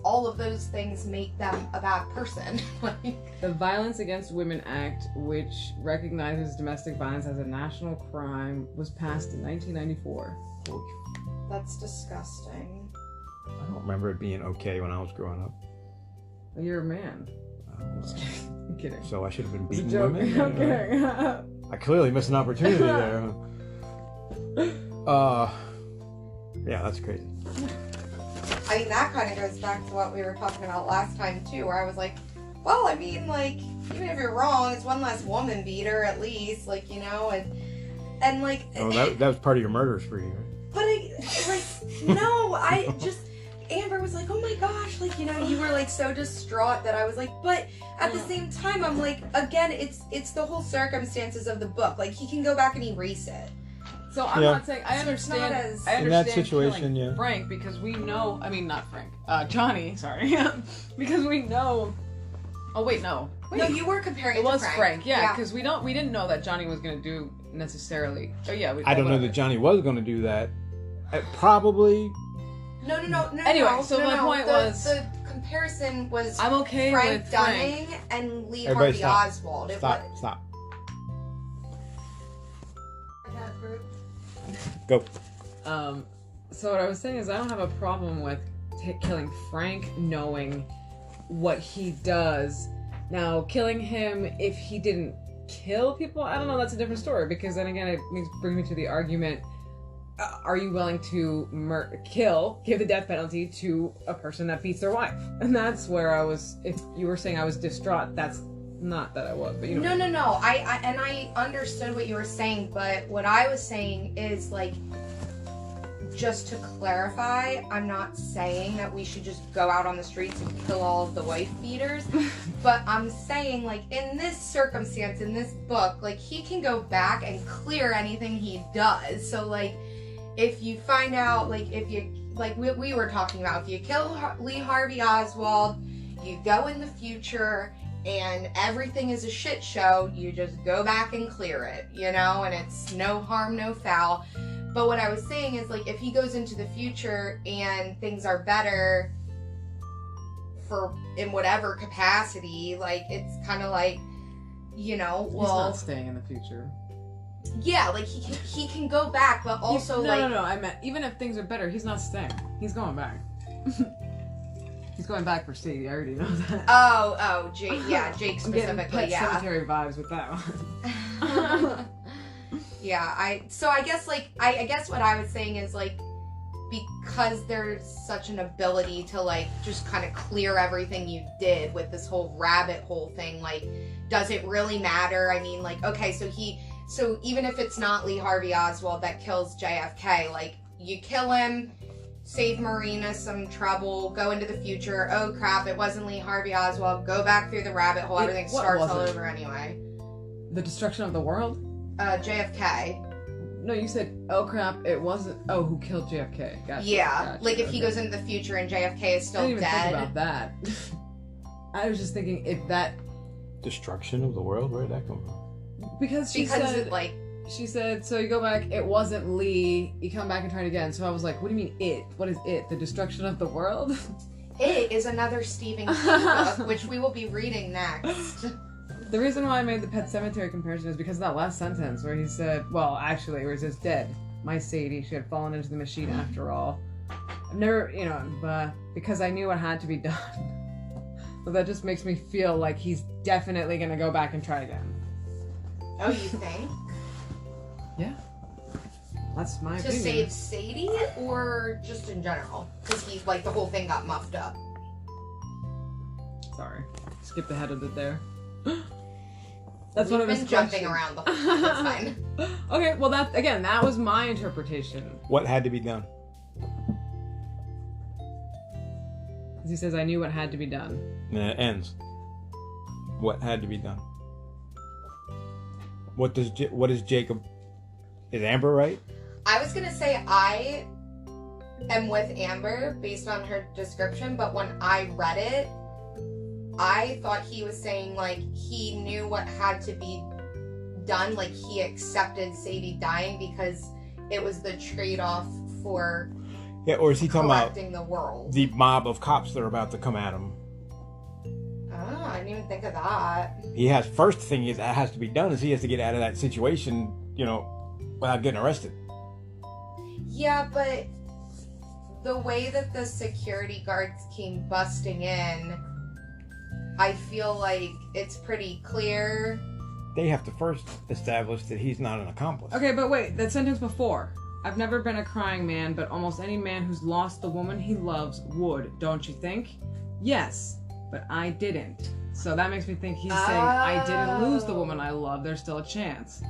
[SPEAKER 1] all of those things make them a bad person. Like,
[SPEAKER 3] The Violence Against Women Act, which recognizes domestic violence as a national crime, was passed in 1994.
[SPEAKER 1] that's disgusting.
[SPEAKER 2] I don't remember it being okay when I was growing up.
[SPEAKER 3] You're a man.
[SPEAKER 2] Just
[SPEAKER 3] I'm kidding.
[SPEAKER 2] So I should have been
[SPEAKER 3] It's a
[SPEAKER 2] beating
[SPEAKER 3] joke.
[SPEAKER 2] women.
[SPEAKER 3] I'm kidding.
[SPEAKER 2] I clearly missed an opportunity there. Yeah, that's crazy.
[SPEAKER 1] I mean, that kind of goes back to what we were talking about last time too, where I was like, well, I mean, like, even if you're wrong, it's one less woman beater at least, like, you know, and like.
[SPEAKER 2] Oh, that was part of your murder spree, right?
[SPEAKER 1] But no, I just. Amber was like, oh my gosh, like, you know, you were like so distraught that I was like, but at the same time, I'm like, again, it's the whole circumstances of the book. Like, he can go back and erase it.
[SPEAKER 3] So I'm
[SPEAKER 2] Yeah.
[SPEAKER 3] not saying I
[SPEAKER 1] So it's not
[SPEAKER 3] understand.
[SPEAKER 1] as-
[SPEAKER 3] I
[SPEAKER 2] In that
[SPEAKER 3] understand
[SPEAKER 2] situation,
[SPEAKER 3] killing
[SPEAKER 2] yeah.
[SPEAKER 3] Frank because we know. I mean, not Frank. Johnny. Sorry, because we know. Oh wait, no. Wait.
[SPEAKER 1] No, you were comparing
[SPEAKER 3] It
[SPEAKER 1] to
[SPEAKER 3] was Frank. Yeah,
[SPEAKER 1] Yeah.
[SPEAKER 3] because we didn't know that Johnny was gonna do necessarily. Oh yeah,
[SPEAKER 2] I don't know that Johnny was going to do that. Probably.
[SPEAKER 1] No.
[SPEAKER 3] Anyway, so my point was-
[SPEAKER 1] the comparison was
[SPEAKER 3] I'm okay
[SPEAKER 1] Frank
[SPEAKER 3] with
[SPEAKER 1] Dunning
[SPEAKER 3] Frank.
[SPEAKER 1] and Lee
[SPEAKER 2] Everybody
[SPEAKER 1] Harvey
[SPEAKER 2] stop.
[SPEAKER 1] Oswald.
[SPEAKER 2] Stop.
[SPEAKER 1] It
[SPEAKER 2] Go.
[SPEAKER 3] So what I was saying is I don't have a problem with killing Frank, knowing what he does. Now, killing him if he didn't kill people, I don't know. That's a different story because then again, it brings me to the argument. Are you willing to give the death penalty to a person that beats their wife? And that's where I was, if you were saying I was distraught, that's not that I was, but you know.
[SPEAKER 1] No. I understood what you were saying, but what I was saying is, like, just to clarify, I'm not saying that we should just go out on the streets and kill all of the wife beaters, but I'm saying, like, in this circumstance, in this book, like, he can go back and clear anything he does. So, like, if you find out, like, if you, like we were talking about, if you kill Lee Harvey Oswald, you go in the future and everything is a shit show, you just go back and clear it, you know, and it's no harm, no foul. But what I was saying is, like, if he goes into the future and things are better in whatever capacity, like, it's kind of like, you know,
[SPEAKER 3] He's
[SPEAKER 1] well,
[SPEAKER 3] not staying in the future.
[SPEAKER 1] yeah, like, he can go back, but also,
[SPEAKER 3] No, I meant even if things are better, he's not staying. He's going back. He's going back for Sadie. I already know that.
[SPEAKER 1] Jake
[SPEAKER 3] I'm getting
[SPEAKER 1] specifically,
[SPEAKER 3] Pet
[SPEAKER 1] yeah.
[SPEAKER 3] Cemetery vibes with that one.
[SPEAKER 1] Yeah, I guess, like, I guess what I was saying is, like, because there's such an ability to, like, just kind of clear everything you did with this whole rabbit hole thing, like, does it really matter? I mean, like, okay, so even if it's not Lee Harvey Oswald that kills JFK, like, you kill him, save Marina some trouble, go into the future, oh crap, it wasn't Lee Harvey Oswald, go back through the rabbit hole, everything
[SPEAKER 3] What
[SPEAKER 1] starts
[SPEAKER 3] was
[SPEAKER 1] all
[SPEAKER 3] it?
[SPEAKER 1] over anyway.
[SPEAKER 3] The destruction of the world?
[SPEAKER 1] JFK.
[SPEAKER 3] No, you said, oh crap, it wasn't. Oh, who killed JFK? Gotcha.
[SPEAKER 1] Yeah,
[SPEAKER 3] gotcha,
[SPEAKER 1] like if he
[SPEAKER 3] okay.
[SPEAKER 1] goes into the future and JFK is
[SPEAKER 3] I
[SPEAKER 1] still
[SPEAKER 3] didn't even
[SPEAKER 1] dead.
[SPEAKER 3] think about that. I was just thinking if that
[SPEAKER 2] Destruction of the world? Where did that come from?
[SPEAKER 3] because she
[SPEAKER 1] Because
[SPEAKER 3] said
[SPEAKER 1] it, like,
[SPEAKER 3] she said so you go back. It wasn't Lee. You come back and try it again. So I was like, what do you mean it? What is it? The destruction of the world?
[SPEAKER 1] it is another Stephen King book, which we will be reading next.
[SPEAKER 3] The reason why I made the Pet Cemetery comparison is because of that last sentence where he said, well, actually, where he says, dead. My Sadie, she had fallen into the machine after all. I've never, you know, but because I knew what had to be done. So that just makes me feel like he's definitely going to go back and try again.
[SPEAKER 1] Oh, you think?
[SPEAKER 3] Yeah. That's my
[SPEAKER 1] To
[SPEAKER 3] opinion.
[SPEAKER 1] save Sadie, or just in general? Because he's, like, the whole thing got muffed up.
[SPEAKER 3] Sorry. Skipped ahead of it there. That's
[SPEAKER 1] We've
[SPEAKER 3] one of his
[SPEAKER 1] been jumping
[SPEAKER 3] questions.
[SPEAKER 1] around the whole time, that's fine.
[SPEAKER 3] Okay, well, that was my interpretation.
[SPEAKER 2] What had to be done?
[SPEAKER 3] He says, I knew what had to be done.
[SPEAKER 2] And then it ends. What had to be done? What is Jacob? Is Amber right?
[SPEAKER 1] I was gonna say I am with Amber based on her description, but when I read it, I thought he was saying, like, he knew what had to be done, like, he accepted Sadie dying because it was the trade-off for
[SPEAKER 2] Yeah, or is he talking about
[SPEAKER 1] correcting the world.
[SPEAKER 2] the mob of cops that are about to come at him?
[SPEAKER 1] Oh, I didn't even think of that.
[SPEAKER 2] He has first thing that has to be done is he has to get out of that situation, without getting arrested.
[SPEAKER 1] Yeah, but the way that the security guards came busting in, I feel like it's pretty clear.
[SPEAKER 2] They have to first establish that he's not an accomplice.
[SPEAKER 3] Okay, but wait, that sentence before. I've never been a crying man, but almost any man who's lost the woman he loves would, don't you think? Yes, but I didn't. So that makes me think he's saying, I didn't lose the woman I love, there's still a chance.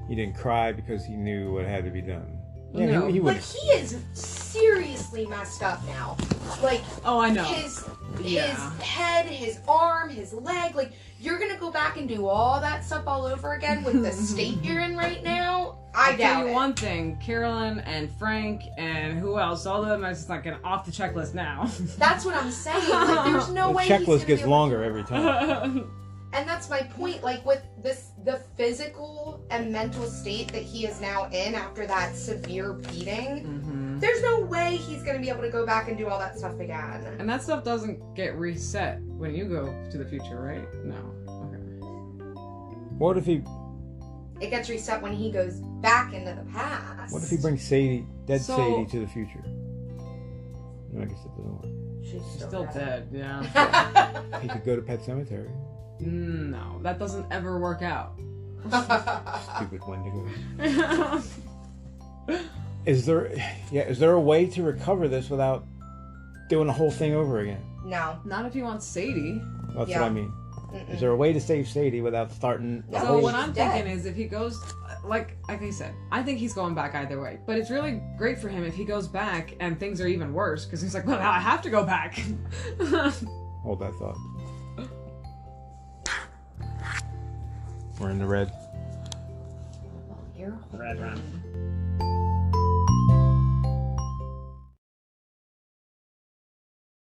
[SPEAKER 2] He didn't cry because he knew what had to be done.
[SPEAKER 3] No.
[SPEAKER 2] Yeah, he
[SPEAKER 1] But
[SPEAKER 2] would.
[SPEAKER 1] he is seriously messed up now. Like,
[SPEAKER 3] Oh, I know.
[SPEAKER 1] his
[SPEAKER 3] Yeah.
[SPEAKER 1] head, his arm, his leg. Like, you're gonna go back and do all that stuff all over again with the state you're in right now? I
[SPEAKER 3] I'll
[SPEAKER 1] doubt
[SPEAKER 3] tell you
[SPEAKER 1] it.
[SPEAKER 3] one thing, Carolyn and Frank and who else, all of them are just like getting off the checklist now.
[SPEAKER 1] That's what I'm saying. Like, there's no
[SPEAKER 2] The
[SPEAKER 1] way he's gonna
[SPEAKER 2] checklist
[SPEAKER 1] be
[SPEAKER 2] gets
[SPEAKER 1] able
[SPEAKER 2] longer
[SPEAKER 1] to-
[SPEAKER 2] every time.
[SPEAKER 1] And that's my point. Like, with the physical and mental state that he is now in after that severe beating,
[SPEAKER 3] hmm
[SPEAKER 1] there's no way he's gonna be able to go back and do all that stuff again.
[SPEAKER 3] And that stuff doesn't get reset when you go to the future, right? No. Okay.
[SPEAKER 2] What if he
[SPEAKER 1] It gets reset when he goes back into the past.
[SPEAKER 2] What if he brings dead
[SPEAKER 3] So-
[SPEAKER 2] Sadie to the future? No, I guess that doesn't work.
[SPEAKER 1] She's
[SPEAKER 3] She's
[SPEAKER 1] still
[SPEAKER 3] still
[SPEAKER 1] dead.
[SPEAKER 3] dead, yeah.
[SPEAKER 2] He could go to Pet Cemetery.
[SPEAKER 3] No, that doesn't ever work out.
[SPEAKER 2] Stupid Wendigos. Is there a way to recover this without doing the whole thing over again?
[SPEAKER 1] No.
[SPEAKER 3] Not if you want Sadie.
[SPEAKER 2] That's
[SPEAKER 1] Yeah.
[SPEAKER 2] what I mean.
[SPEAKER 1] Mm-mm.
[SPEAKER 2] Is there a way to save Sadie without starting the
[SPEAKER 1] No,
[SPEAKER 3] So
[SPEAKER 2] whole?
[SPEAKER 3] what
[SPEAKER 1] she's
[SPEAKER 3] I'm
[SPEAKER 1] dead.
[SPEAKER 3] thinking is if he goes, like I said, I think he's going back either way. But it's really great for him if he goes back and things are even worse because he's like, well, now I have to go back.
[SPEAKER 2] Hold that thought. We're in the red.
[SPEAKER 1] You're
[SPEAKER 2] Red run.